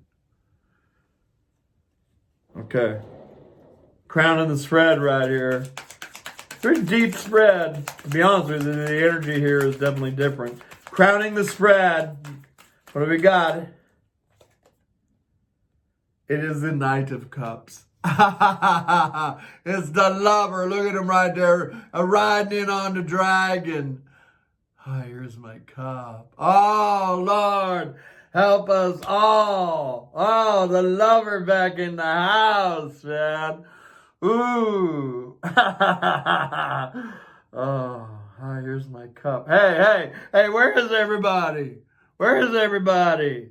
Okay. Crowning the spread right here. Pretty deep spread. To be honest with you, the energy here is definitely different. Crowning the spread. What do we got? It is the Knight of Cups. It's the lover. Look at him right there, riding in on the dragon. Oh, here's my cup. Oh, Lord, help us all. Oh, the lover back in the house, man. Ooh. Oh, here's my cup. Hey, where is everybody? Where is everybody?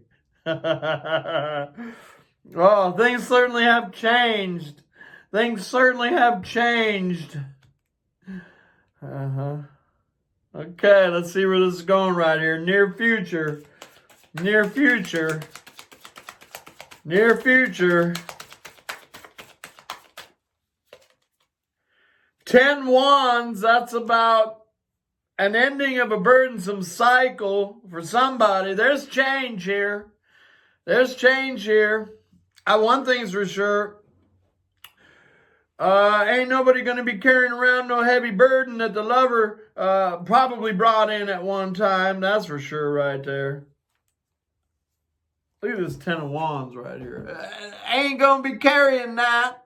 Oh, things certainly have changed. Things certainly have changed. Okay, let's see where this is going right here. Near future. Near future. Near future. 10 wands, that's about an ending of a burdensome cycle for somebody. There's change here. There's change here. One thing's for sure. Ain't nobody going to be carrying around no heavy burden that the lover probably brought in at one time. That's for sure right there. Look at this 10 of wands right here. Ain't going to be carrying that.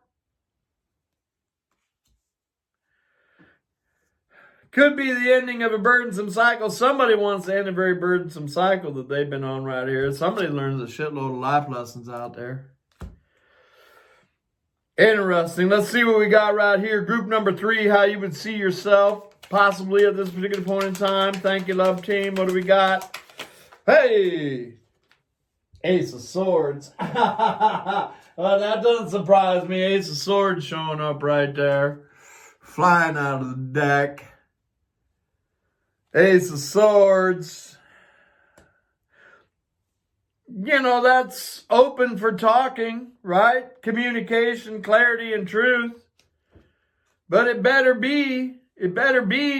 Could be the ending of a burdensome cycle. Somebody wants to end a very burdensome cycle that they've been on right here. Somebody learns a shitload of life lessons out there. Interesting. Let's see what we got right here. Group number 3, how you would see yourself possibly at this particular point in time. Thank you, love team. What do we got? Hey! Ace of Swords. Well, that doesn't surprise me. Ace of Swords showing up right there. Flying out of the deck. Ace of Swords. You know, that's open for talking, right? Communication, clarity, and truth. But it better be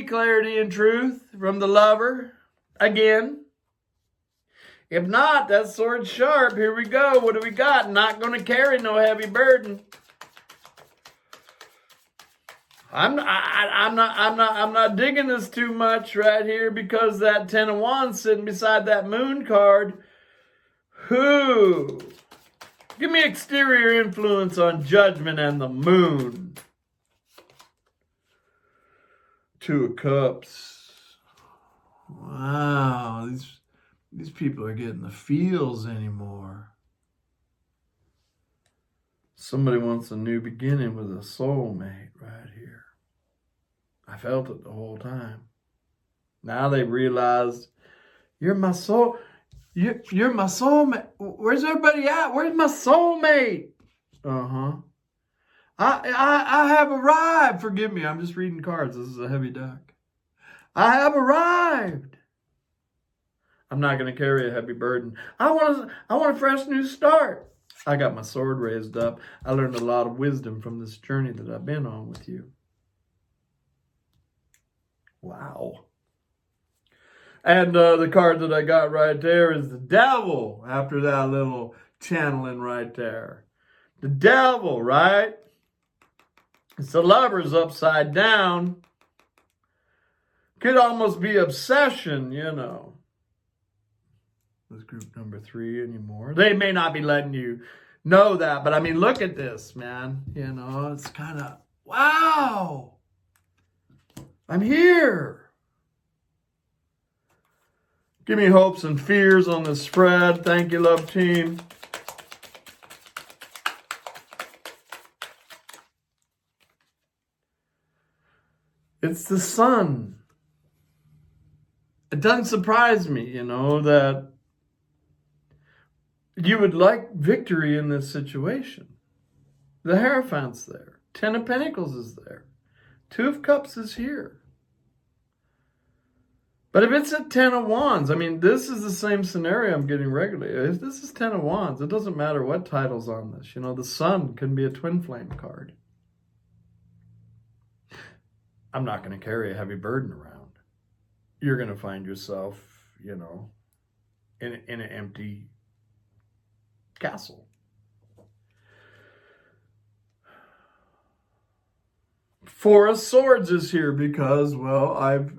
clarity and truth from the lover. Again. If not, that sword's sharp. Here we go. What do we got? Not going to carry no heavy burden. I'm not digging this too much right here because that 10 of wands sitting beside that moon card. Who? Give me exterior influence on judgment and the moon. 2 of cups. Wow, these people are getting the feels anymore. Somebody wants a new beginning with a soulmate right here. I felt it the whole time. Now they realized, you're my soul. You're my soulmate. Where's everybody at? Where's my soulmate? I have arrived. Forgive me, I'm just reading cards. This is a heavy deck. I have arrived. I'm not going to carry a heavy burden. I want a fresh new start. I got my sword raised up. I learned a lot of wisdom from this journey that I've been on with you. Wow. And the card that I got right there is the devil after that little channeling right there. The devil, right? It's the lovers upside down. Could almost be obsession, you know. This group number 3 anymore. They may not be letting you know that, but I mean, look at this, man. You know, it's kind of, wow. I'm here. Give me hopes and fears on the spread. Thank you, love team. It's the sun. It doesn't surprise me, you know, that you would like victory in this situation. The Hierophant's there. 10 of Pentacles is there. 2 of Cups is here. But if it's at 10 of Wands, I mean, this is the same scenario I'm getting regularly. If this is 10 of Wands, it doesn't matter what title's on this. You know, the Sun can be a twin flame card. I'm not going to carry a heavy burden around. You're going to find yourself, you know, in an empty castle. Four of Swords is here because, well, I've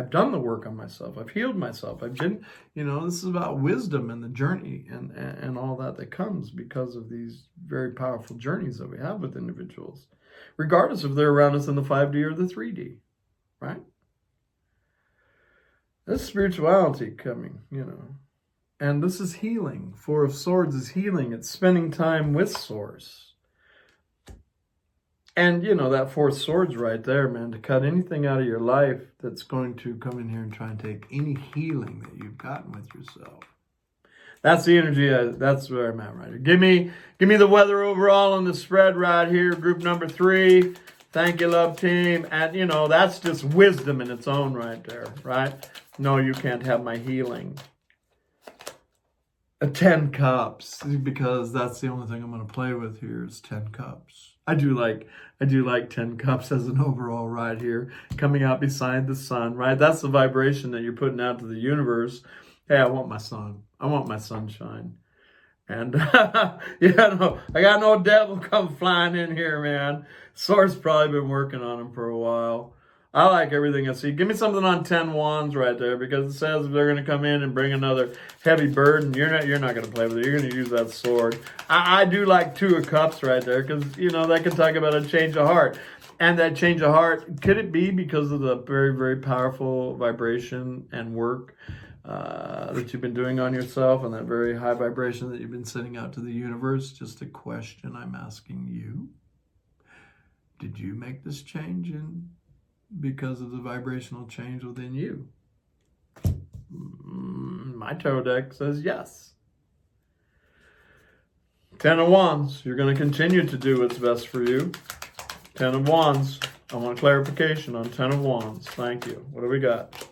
done the work on myself. I've healed myself. I've been, this is about wisdom and the journey and all that comes because of these very powerful journeys that we have with individuals, regardless if they're around us in the 5D or the 3D, right? This spirituality coming, and this is healing. Four of Swords is healing. It's spending time with Source. And, that Four of Swords right there, man, to cut anything out of your life that's going to come in here and try and take any healing that you've gotten with yourself. That's the energy. That's where I'm at right here. Give me the weather overall on the spread right here. Group number 3. Thank you, love team. And, that's just wisdom in its own right there, right? No, you can't have my healing. A 10 cups, because that's the only thing I'm going to play with here is 10 cups. I do like 10 cups as an overall right here, coming out beside the sun, right? That's the vibration that you're putting out to the universe. Hey, I want my sun. I want my sunshine. And, I got no devil come flying in here, man. Source probably been working on him for a while. I like everything I see. Give me something on 10 wands right there, because it says they're going to come in and bring another heavy burden. You're not going to play with it. You're going to use that sword. I do like 2 of cups right there, because, that can talk about a change of heart. And that change of heart, could it be because of the very, very powerful vibration and work that you've been doing on yourself, and that very high vibration that you've been sending out to the universe? Just a question I'm asking you. Did you make this change because of the vibrational change within you? My tarot deck says yes. 10 of Wands. You're going to continue to do what's best for you. 10 of Wands. I want clarification on 10 of Wands. Thank you. What do we got?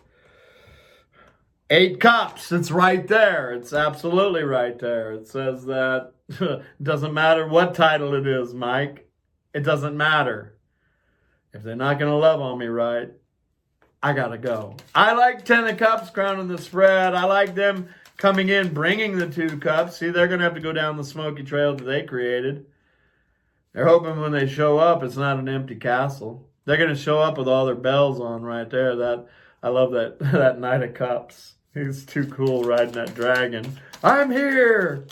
8 Cups. It's right there. It's absolutely right there. It says that it doesn't matter what title it is, Mike. It doesn't matter. If they're not going to love on me right, I got to go. I like 10 of Cups crowning the spread. I like them coming in, bringing the 2 cups. See, they're going to have to go down the smoky trail that they created. They're hoping when they show up, it's not an empty castle. They're going to show up with all their bells on right there. I love that Knight of Cups. He's too cool riding that dragon. I'm here.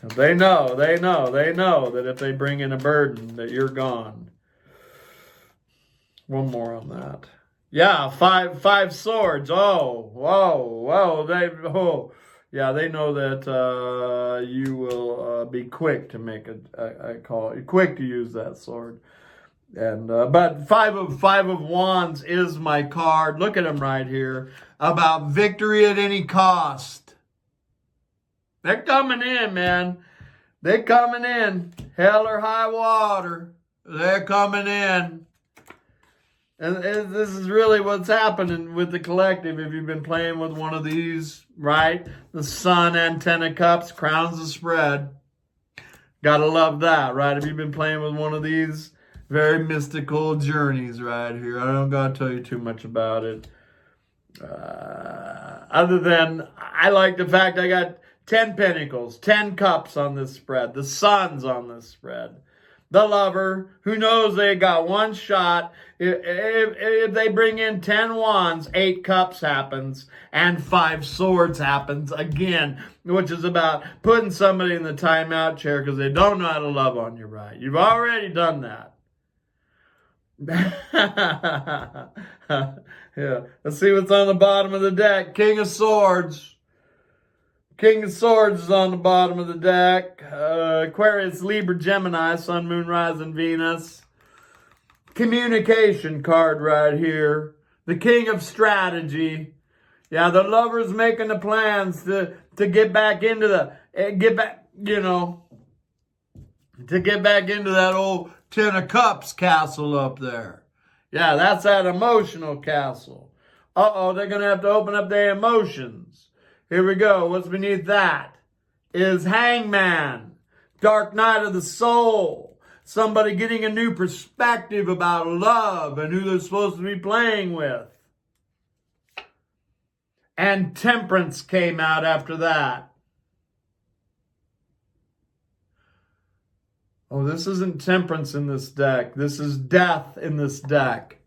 They know that if they bring in a burden, that you're gone. One more on that. Yeah, five swords. Oh, whoa. They know that you will be quick to make a call. Quick to use that sword. And but five of Wands is my card. Look at him right here. About victory at any cost. They're coming in, man. They're coming in. Hell or high water. They're coming in. And this is really what's happening with the collective. If you've been playing with one of these, right? The Sun and 10 of Cups crowns the spread. Gotta love that, right? If you've been playing with one of these very mystical journeys right here, I don't gotta tell you too much about it. Other than, I like the fact I got 10 Pentacles, 10 Cups on this spread. The Sun's on this spread. The Lover, who knows they got one shot. If they bring in 10 Wands, 8 Cups happens, and 5 Swords happens again, which is about putting somebody in the timeout chair because they don't know how to love on you right. You've already done that. Yeah. Let's see what's on the bottom of the deck. King of Swords. King of Swords is on the bottom of the deck. Aquarius, Libra, Gemini, Sun, Moon, Rising, Venus. Communication card right here. The King of Strategy. Yeah, the Lover's making the plans to get back into to get back into that old 10 of Cups castle up there. Yeah, that's that emotional castle. They're going to have to open up their emotions. Here we go. What's beneath that is Hangman, Dark Night of the Soul. Somebody getting a new perspective about love and who they're supposed to be playing with. And Temperance came out after that. Oh, this isn't temperance in this deck. This is death in this deck.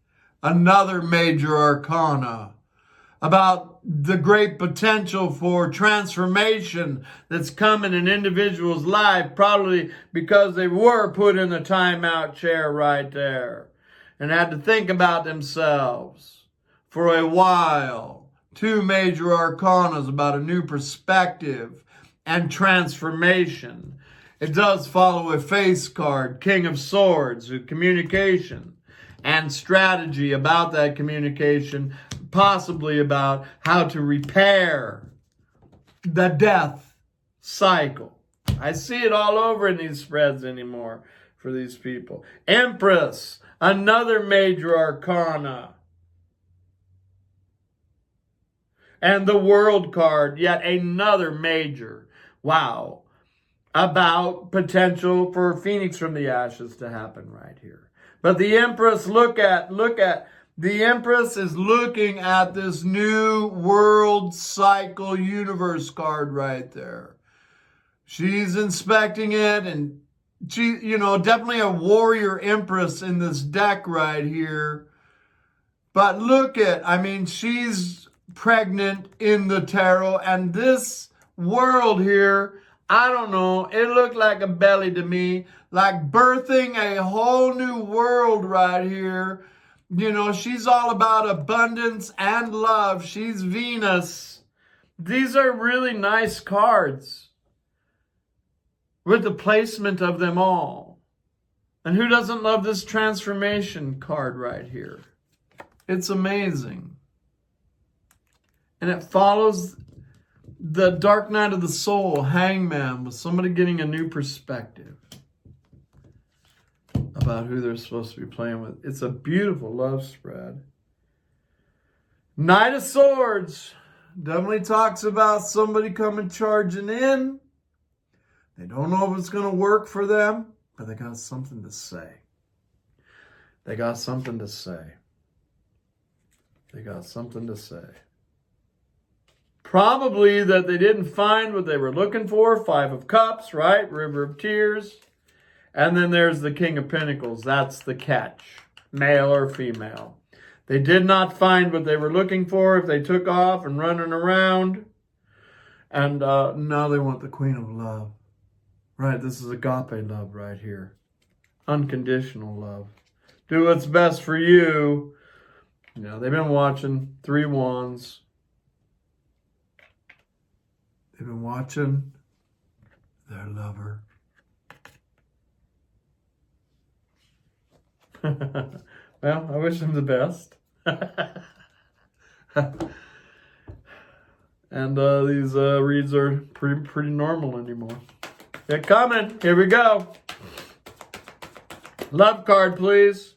Another major arcana about the great potential for transformation that's come in an individual's life, probably because they were put in the timeout chair right there and had to think about themselves for a while. Two major arcanas about a new perspective and transformation. It does follow a face card, King of Swords, with communication and strategy about that communication, possibly about how to repair the death cycle. I see it all over in these spreads anymore for these people. Empress, another major arcana. And the World card, yet another major. Wow. About potential for Phoenix from the ashes to happen right here. But the Empress, look at, the Empress is looking at this new world cycle universe card right there. She's inspecting it, and she, definitely a warrior Empress in this deck right here. But look at, she's pregnant in the tarot, and this world here, I don't know, it looked like a belly to me, like birthing a whole new world right here. She's all about abundance and love. She's Venus. These are really nice cards with the placement of them all. And who doesn't love this transformation card right here? It's amazing. And it follows the dark night of the soul, Hangman, with somebody getting a new perspective about who they're supposed to be playing with. It's a beautiful love spread. Knight of Swords definitely talks about somebody coming charging in. They don't know if it's going to work for them, but they got something to say. They got something to say. They got something to say. Probably that they didn't find what they were looking for. Five of Cups, right? River of Tears. And then there's the King of Pentacles. That's the catch. Male or female. They did not find what they were looking for if they took off and running around. And now they want the Queen of Love. Right, this is agape love right here. Unconditional love. Do what's best for you. They've been watching Three Wands. They've been watching their lover. Well, I wish them the best. And these reads are pretty normal anymore. They're coming. Here we go. Love card, please.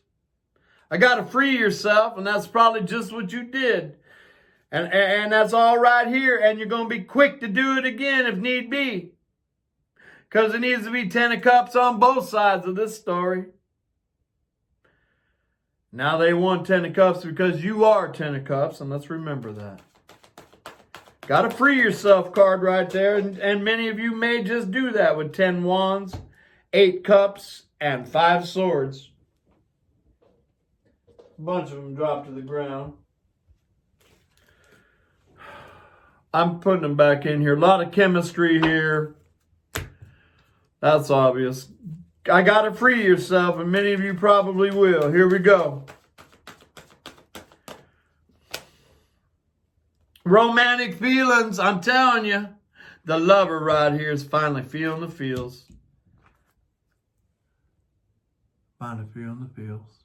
I got to free yourself, and that's probably just what you did. And that's all right here. And you're going to be quick to do it again if need be. Because it needs to be 10 of Cups on both sides of this story. Now they want 10 of Cups because you are 10 of Cups. And let's remember that. Got to free yourself card right there. And many of you may just do that with 10 Wands, 8 Cups, and 5 Swords. A bunch of them drop to the ground. I'm putting them back in here. A lot of chemistry here. That's obvious. I got to free yourself, and many of you probably will. Here we go. Romantic feelings. I'm telling you. The lover right here is finally feeling the feels. Finally feeling the feels.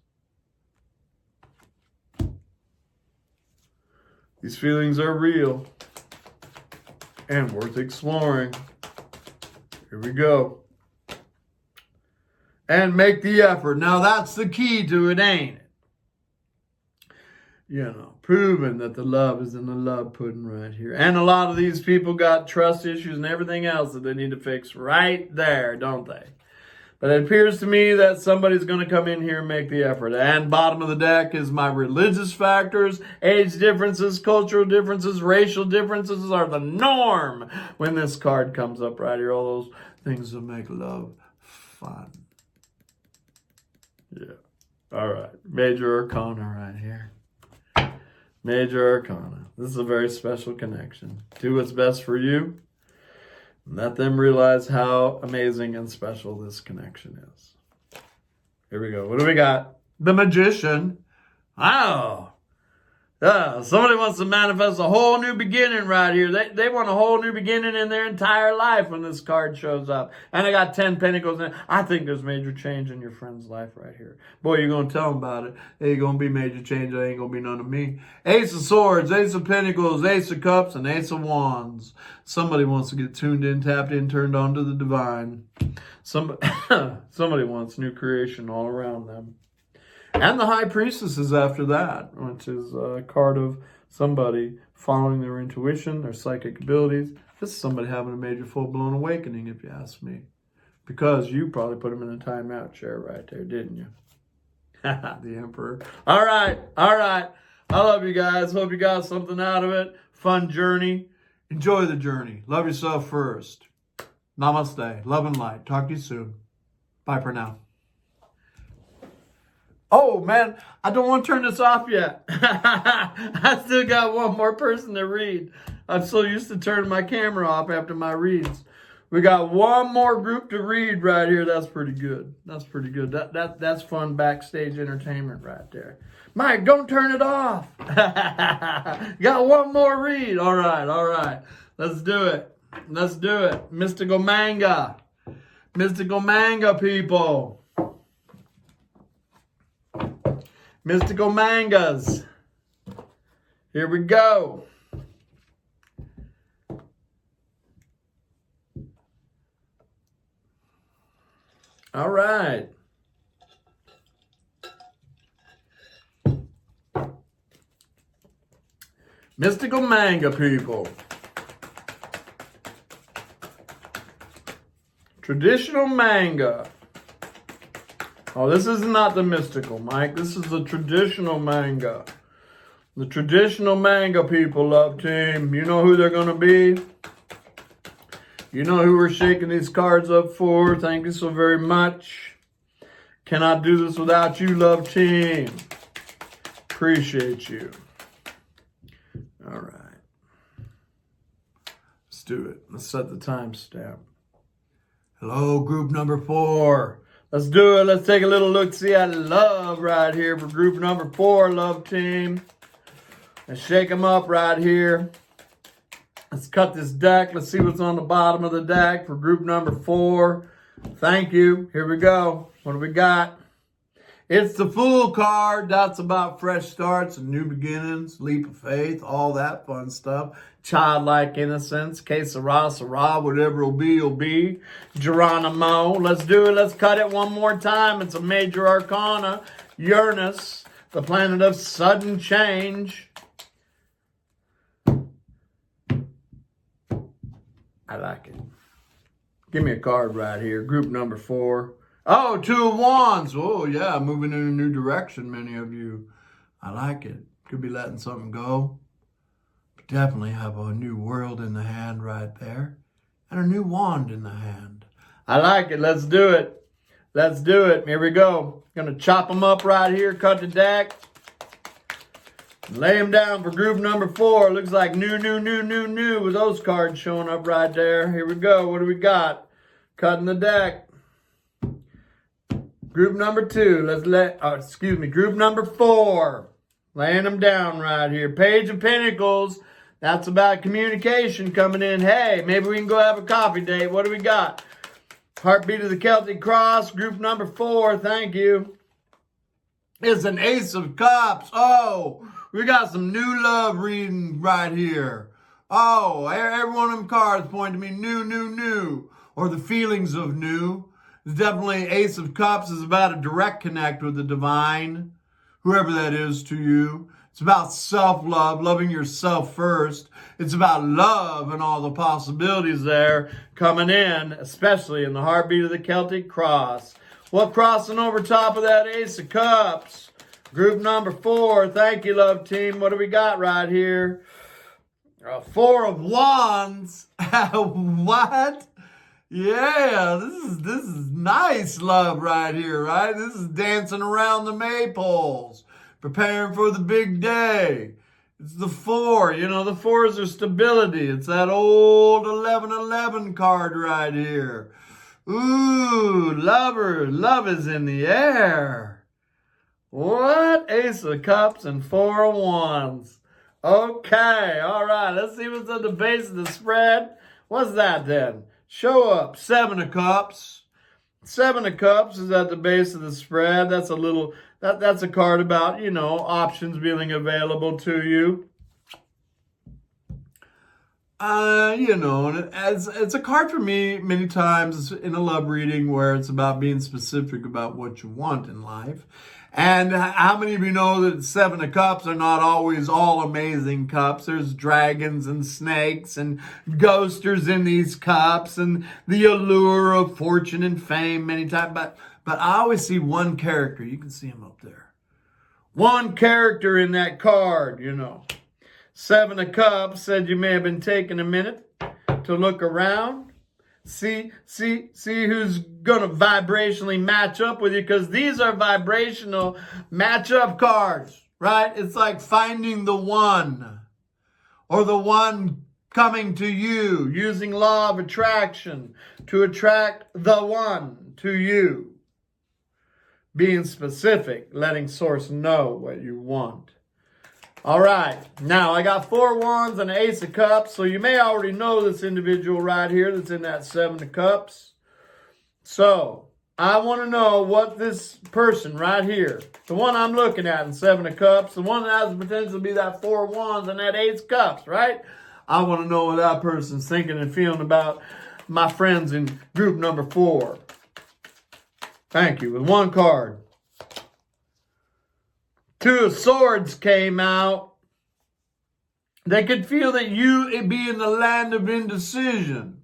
These feelings are real and worth exploring. Here we go. And make the effort. Now that's the key to it, ain't it? Proving that the love is in the love pudding right here. And a lot of these people got trust issues and everything else that they need to fix right there, don't they? But it appears to me that somebody's going to come in here and make the effort. And bottom of the deck is my religious factors, age differences, cultural differences, racial differences are the norm when this card comes up right here. All those things that make love fun. Yeah. All right. Major Arcana right here. Major Arcana. This is a very special connection. Do what's best for you. Let them realize how amazing and special this connection is. Here we go. What do we got? The Magician. Wow. Somebody wants to manifest a whole new beginning right here. They want a whole new beginning in their entire life when this card shows up. And I got 10 Pentacles. And I think there's major change in your friend's life right here. Boy, you're going to tell them about it. Ain't going to be major change. There ain't going to be none of me. Ace of Swords, Ace of Pentacles, Ace of Cups, and Ace of Wands. Somebody wants to get tuned in, tapped in, turned on to the divine. Somebody wants new creation all around them. And the High Priestess is after that, which is a card of somebody following their intuition, their psychic abilities. This is somebody having a major full-blown awakening, if you ask me. Because you probably put them in a timeout chair right there, didn't you? The Emperor. All right. I love you guys. Hope you got something out of it. Fun journey. Enjoy the journey. Love yourself first. Namaste. Love and light. Talk to you soon. Bye for now. Oh, man, I don't want to turn this off yet. I still got one more person to read. I'm so used to turning my camera off after my reads. We got one more group to read right here. That's pretty good. That's pretty good. That's fun backstage entertainment right there. Mike, don't turn it off. Got one more read. All right. Let's do it. Mystical Manga. Mystical Manga, people. Mystical Mangas. Here we go. All right. Mystical Manga, people. Traditional manga. Oh, this is not the mystical, Mike. This is the traditional manga. The traditional manga people, love team. You know who they're going to be? You know who we're shaking these cards up for. Thank you so very much. Cannot do this without you, love team. Appreciate you. All right. Let's do it. Let's set the timestamp. Hello, group number 4. Let's do it. Let's take a little look-see at love right here for group number 4, love team. Let's shake them up right here. Let's cut this deck. Let's see what's on the bottom of the deck for group number 4. Thank you. Here we go. What do we got? It's the Fool card. That's about fresh starts and new beginnings, leap of faith, all that fun stuff. Childlike innocence, que sera, sera, whatever will be. Geronimo. Let's do it. Let's cut it one more time. It's a major arcana. Uranus, the planet of sudden change. I like it. Give me a card right here. Group number 4. Oh, 2 of Wands. Oh, yeah, moving in a new direction, many of you. I like it. Could be letting something go. But definitely have a new world in the hand right there. And a new wand in the hand. I like it. Let's do it. Let's do it. Here we go. Gonna chop them up right here. Cut the deck. Lay them down for group number 4. Looks like new with those cards showing up right there. Here we go. What do we got? Cutting the deck. Group number 2. Group number 4. Laying them down right here. Page of Pentacles. That's about communication coming in. Hey, maybe we can go have a coffee date. What do we got? Heartbeat of the Celtic Cross. Group number 4. Thank you. It's an Ace of Cups. Oh, we got some new love reading right here. Oh, every one of them cards point to me new. Or the feelings of new. It's definitely Ace of Cups is about a direct connect with the divine, whoever that is to you. It's about self-love, loving yourself first. It's about love and all the possibilities there coming in, especially in the heartbeat of the Celtic Cross. Well, crossing over top of that Ace of Cups, group number 4. Thank you, love team. What do we got right here? 4 of Wands. What? Yeah, this is nice love right here, right? This is dancing around the maypoles, preparing for the big day. It's the four, the fours are stability. It's that old 1111 card right here. Ooh, love is in the air. What? Ace of Cups and Four of Wands. Okay, all right. Let's see what's at the base of the spread. What's that then? Show up. Seven of Cups. Seven of Cups is at the base of the spread. That's that's a card about, options being available to you. It's a card for me many times in a love reading where it's about being specific about what you want in life. And how many of you know that Seven of Cups are not always all amazing cups? There's dragons and snakes and ghosters in these cups and the allure of fortune and fame many times. But I always see one character. You can see him up there. One character in that card, Seven of Cups said you may have been taking a minute to look around. See who's going to vibrationally match up with you, because these are vibrational match-up cards, right? It's like finding the one, or the one coming to you, using law of attraction to attract the one to you. Being specific, letting source know what you want. All right, now I got Four Wands and an Ace of Cups, so you may already know this individual right here that's in that Seven of Cups. So I want to know what this person right here, the one I'm looking at in Seven of Cups, the one that has the potential to be that Four Wands and that Ace of Cups, right? I want to know what that person's thinking and feeling about my friends in group number 4. Thank you. With one card. Two of Swords came out. They could feel that you be in the land of indecision.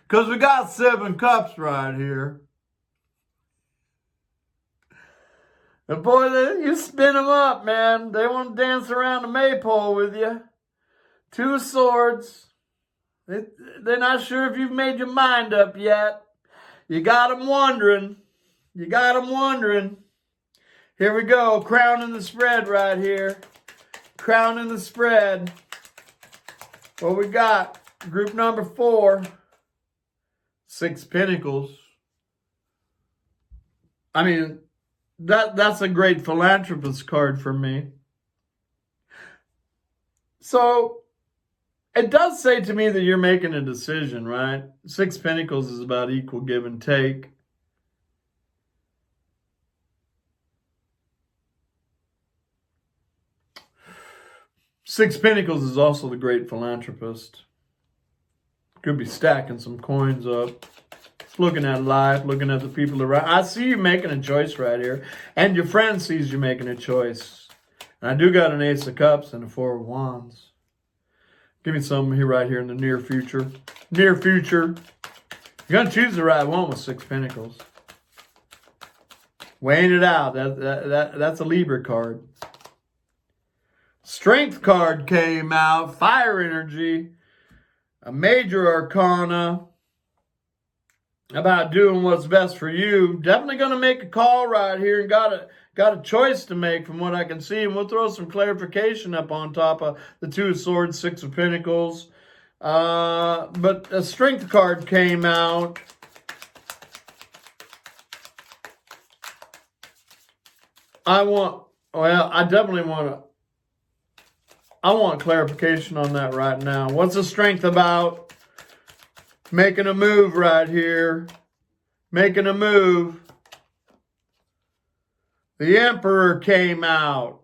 Because we got 7 cups right here. And boy, you spin them up, man. They want to dance around the maypole with you. Two of Swords. They're not sure if you've made your mind up yet. You got them wondering. Here we go, crowning the spread right here. Crowning the spread. What we got? Group number 4. 6 Pentacles. I mean, that's a great philanthropist card for me. So, it does say to me that you're making a decision, right? 6 Pentacles is about equal give and take. Six Pentacles is also the great philanthropist. Could be stacking some coins up. Looking at life, looking at the people around. I see you making a choice right here. And your friend sees you making a choice. And I do got an Ace of Cups and a Four of Wands. Give me some here right here in the near future. Near future. You're going to choose the right one with 6 Pentacles. Weighing it out. That's a Libra card. Strength card came out. Fire energy. A major arcana. About doing what's best for you. Definitely going to make a call right here. And got a choice to make from what I can see. And we'll throw some clarification up on top of the Two of Swords, 6 of Pentacles. But a strength card came out. I want clarification on that right now. What's the strength about? Making a move right here. Making a move. The Emperor came out.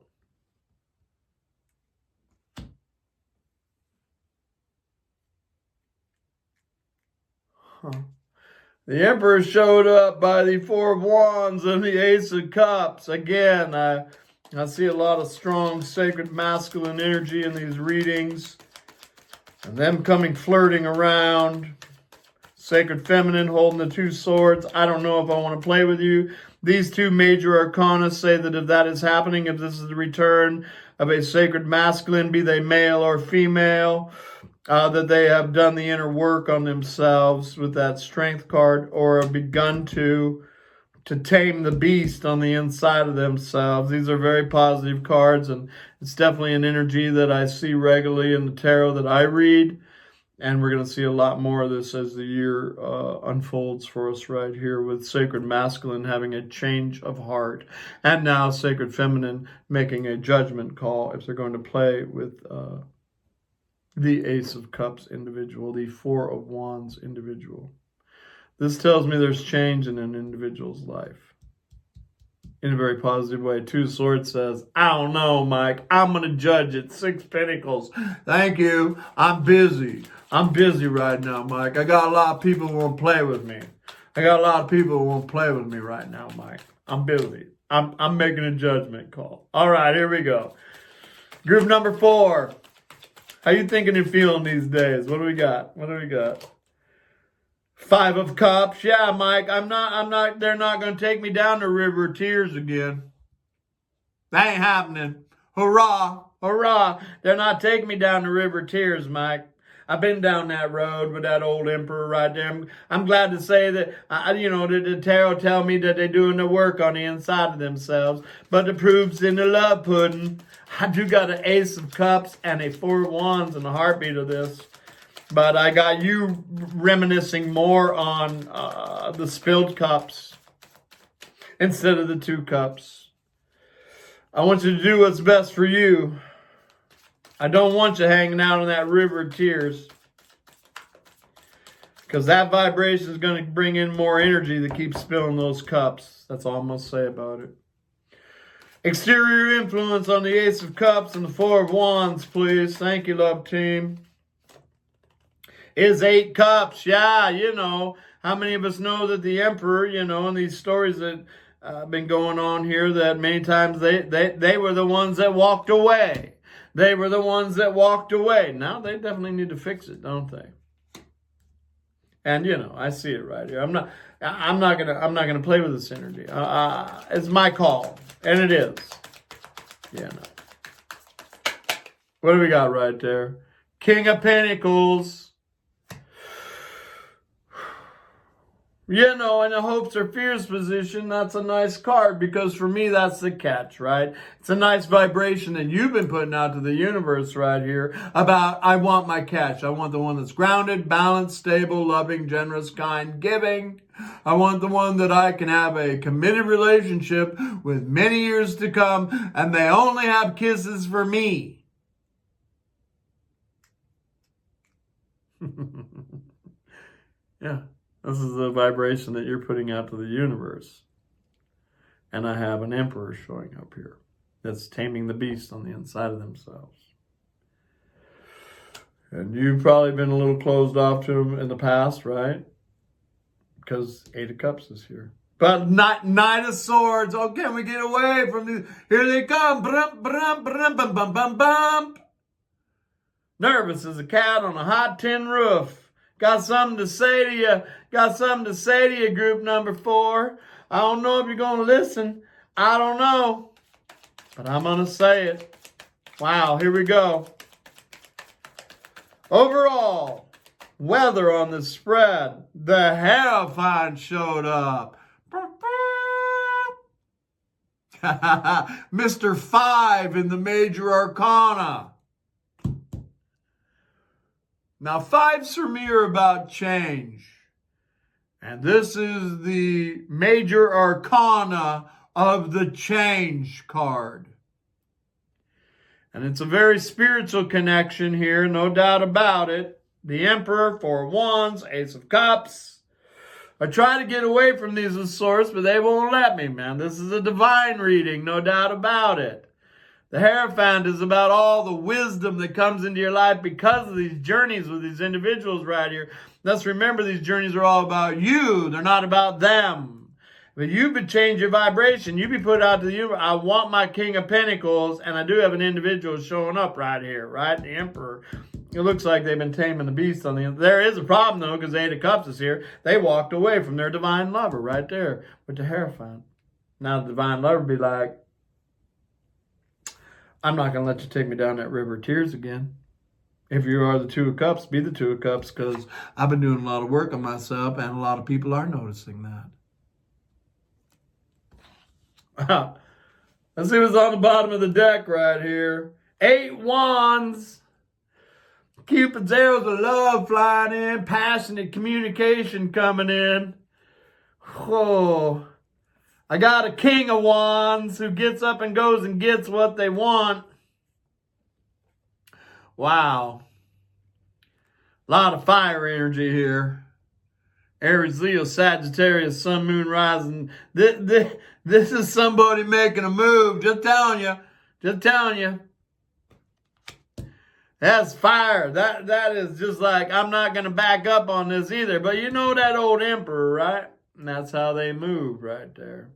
The Emperor showed up by the Four of Wands and the Ace of Cups. Again, I see a lot of strong, sacred, masculine energy in these readings. And them coming flirting around. Sacred feminine holding the 2 swords. I don't know if I want to play with you. These 2 major arcana say that if that is happening, if this is the return of a sacred masculine, be they male or female, that they have done the inner work on themselves with that strength card, or have begun to tame the beast on the inside of themselves. These are very positive cards, and it's definitely an energy that I see regularly in the tarot that I read. And we're going to see a lot more of this as the year unfolds for us right here, with Sacred Masculine having a change of heart, and now Sacred Feminine making a judgment call if they're going to play with the Ace of Cups individual, the Four of Wands individual. This tells me there's change in an individual's life in a very positive way. Two of Swords says, I don't know, Mike. I'm going to judge it. Six Pentacles. Thank you. I'm busy. I'm busy right now, Mike. I got a lot of people who want to play with me. I got a lot of people who want to play with me right now, Mike. I'm busy. I'm making a judgment call. All right, here we go. Group number 4. How you thinking and feeling these days? What do we got? What do we got? 5 of Cups. Yeah, Mike, they're not going to take me down the river of tears again. That ain't happening. Hurrah, hurrah. They're not taking me down the river of tears, Mike. I've been down that road with that old emperor right there. I'm glad to say that, the tarot tell me that they're doing the work on the inside of themselves. But the proof's in the love pudding. I do got an Ace of Cups and a Four of Wands in the heartbeat of this. But I got you reminiscing more on the spilled cups instead of the 2 cups. I want you to do what's best for you. I don't want you hanging out in that river of tears, because that vibration is going to bring in more energy that keeps spilling those cups. That's all I'm going to say about it. Exterior influence on the Ace of Cups and the Four of Wands, please. Thank you, love team. Is 8 cups. Yeah, how many of us know that the Emperor, in these stories that have been going on here, that many times they were the ones that walked away. They were the ones that walked away. Now they definitely need to fix it, don't they? And I see it right here. I'm not gonna play with this energy. It's my call, and it is. What do we got right there? King of Pentacles. In the hopes or fears position, that's a nice card, because for me, that's the catch, right? It's a nice vibration that you've been putting out to the universe right here about, I want my catch. I want the one that's grounded, balanced, stable, loving, generous, kind, giving. I want the one that I can have a committed relationship with many years to come, and they only have kisses for me. Yeah. This is the vibration that you're putting out to the universe. And I have an Emperor showing up here that's taming the beast on the inside of themselves. And you've probably been a little closed off to them in the past, right? Because 8 of Cups is here. But Knight of Swords. Oh, can we get away from these? Here they come. Brum, brum, brum, bum, bum, bum, bum. Nervous as a cat on a hot tin roof. Got something to say to you. Got something to say to you, group number 4. I don't know if you're going to listen. I don't know. But I'm going to say it. Wow, here we go. Overall, weather on the spread. The Hierophant showed up. Mr. 5 in the Major Arcana. Now, 5s for me are about change. And this is the Major Arcana of the Change card. And it's a very spiritual connection here, no doubt about it. The Emperor, Four of Wands, Ace of Cups. I try to get away from these of Swords, but they won't let me, man. This is a divine reading, no doubt about it. The Hierophant is about all the wisdom that comes into your life because of these journeys with these individuals right here. Let's remember, these journeys are all about you. They're not about them. But you've been changed your vibration. You be put out to the universe. I want my King of Pentacles, and I do have an individual showing up right here, right? The Emperor. It looks like they've been taming the beast on the end. There is a problem, though, because the 8 of Cups is here. They walked away from their divine lover right there with the Hierophant. Now the divine lover be like, I'm not going to let you take me down that river of tears again. If you are the Two of Cups, be the Two of Cups, because I've been doing a lot of work on myself, and a lot of people are noticing that. Let's see what's on the bottom of the deck right here. 8 Wands. Cupid's arrows of love flying in. Passionate communication coming in. Whoa. I got a King of Wands who gets up and goes and gets what they want. Wow. A lot of fire energy here. Aries, Leo, Sagittarius, Sun, Moon, Rising. This is somebody making a move. Just telling you. Just telling you. That's fire. That is just like, I'm not going to back up on this either. But you know that old emperor, right? And that's how they move right there.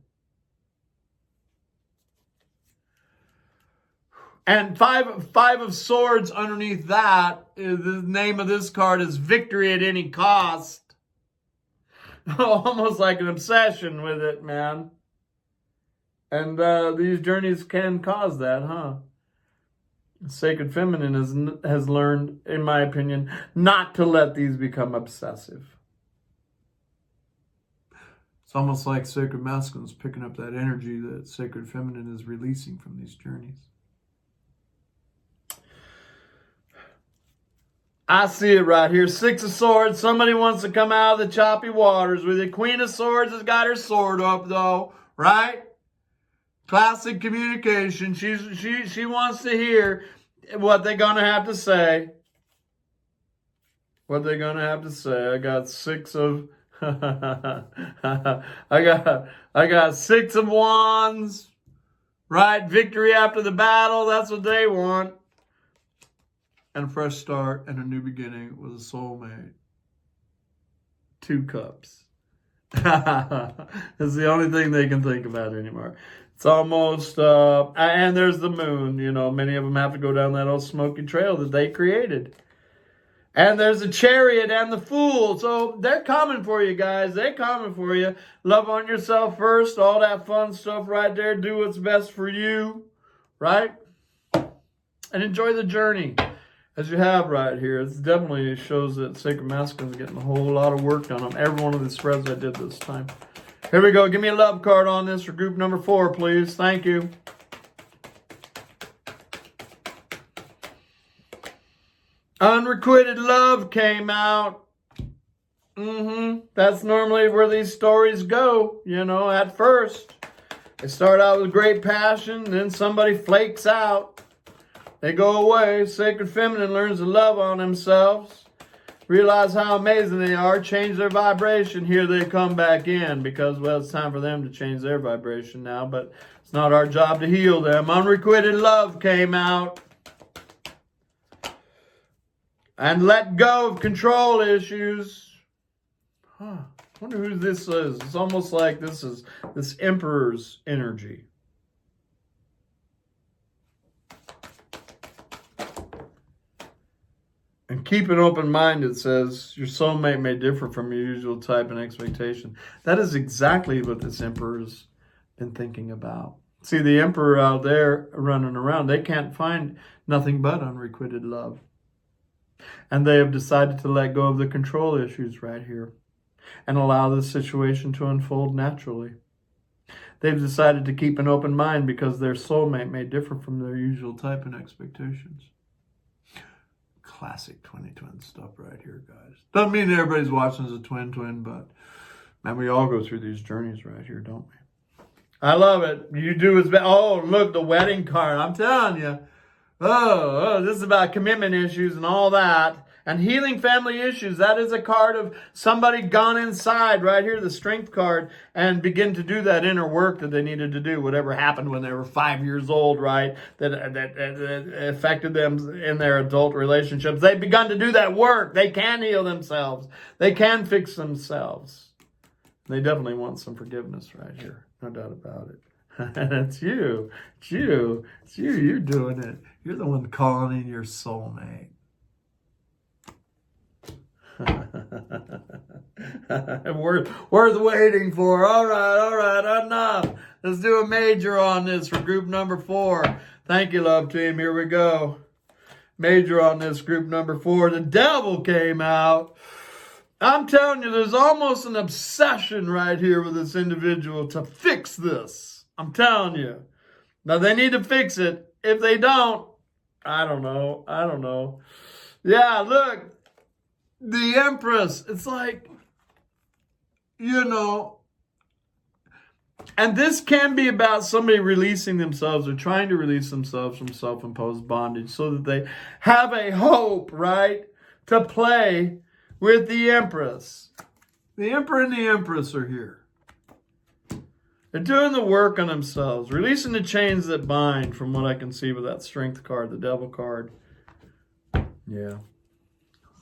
And five of Swords underneath that. The name of this card is Victory at Any Cost. Almost like an obsession with it, man. And these journeys can cause that, huh? Sacred Feminine has learned, in my opinion, not to let these become obsessive. It's almost like Sacred Masculine is picking up that energy that Sacred Feminine is releasing from these journeys. I see it right here. 6 of Swords. Somebody wants to come out of the choppy waters with it. Queen of Swords has got her sword up, though, right? Classic communication. She wants to hear what they're gonna have to say. What they're gonna have to say. I got 6 of I got 6 of Wands. Right? Victory after the battle. That's what they want. And a fresh start and a new beginning with a soulmate. 2 cups. It's the only thing they can think about anymore. It's almost, and there's the moon. You know, many of them have to go down that old smoky trail that they created. And there's the Chariot and the Fool. So they're coming for you, guys. They're coming for you. Love on yourself first. All that fun stuff right there. Do what's best for you. Right? And enjoy the journey. As you have right here, it definitely shows that Sacred Masculine is getting a whole lot of work done on every one of the spreads I did this time. Here we go. Give me a love card on this for group number 4, please. Thank you. Unrequited love came out. That's normally where these stories go, you know, at first. They start out with great passion, then somebody flakes out. They go away. Sacred Feminine learns to love on themselves. Realize how amazing they are. Change their vibration. Here they come back in because, well, it's time for them to change their vibration now. But it's not our job to heal them. Unrequited love came out. And let go of control issues. I wonder who this is. It's almost like this is this Emperor's energy. And keep an open mind, it says, your soulmate may differ from your usual type and expectation. That is exactly what this Emperor's been thinking about. See, the Emperor out there running around, they can't find nothing but unrequited love. And they have decided to let go of the control issues right here and allow this situation to unfold naturally. They've decided to keep an open mind because their soulmate may differ from their usual type and expectations. Classic 20-twin stuff right here, guys. Doesn't mean everybody's watching as a twin, but man, we all go through these journeys right here, don't we? I love it. You do as best. Oh, look, the wedding card. I'm telling you. Oh, this is about commitment issues and all that. And healing family issues. That is a card of somebody gone inside right here, the strength card, and begin to do that inner work that they needed to do. Whatever happened when they were 5 years old, right? That affected them in their adult relationships. They've begun to do that work. They can heal themselves. They can fix themselves. They definitely want some forgiveness right here. No doubt about it. And it's you. It's you. It's you. You're doing it. You're the one calling in your soulmate. worth waiting for. All right, enough. Let's do a major on this for group number 4. Thank you, love team. Here we go. major on this group number 4. The devil came out. I'm telling you, there's almost an obsession right here with this individual to fix this. I'm telling you. Now, they need to fix it. If they don't, I don't know. Yeah, look. The Empress. It's like, you know. And this can be about somebody releasing themselves or trying to release themselves from self-imposed bondage so that they have a hope, right, to play with the Empress. The Emperor and the Empress are here. They're doing the work on themselves, releasing the chains that bind from what I can see with that Strength card, the Devil card. Yeah.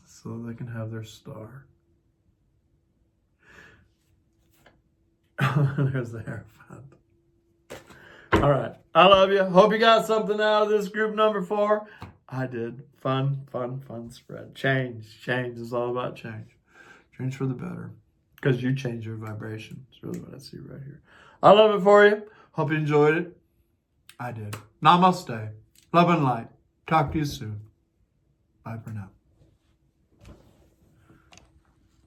So they can have their star. There's the Hierophant. All right. I love you. Hope you got something out of this group number 4. I did. Fun spread. Change is all about change. Change for the better. Because you change your vibration. It's really what I see right here. I love it for you. Hope you enjoyed it. I did. Namaste. Love and light. Talk to you soon. Bye for now.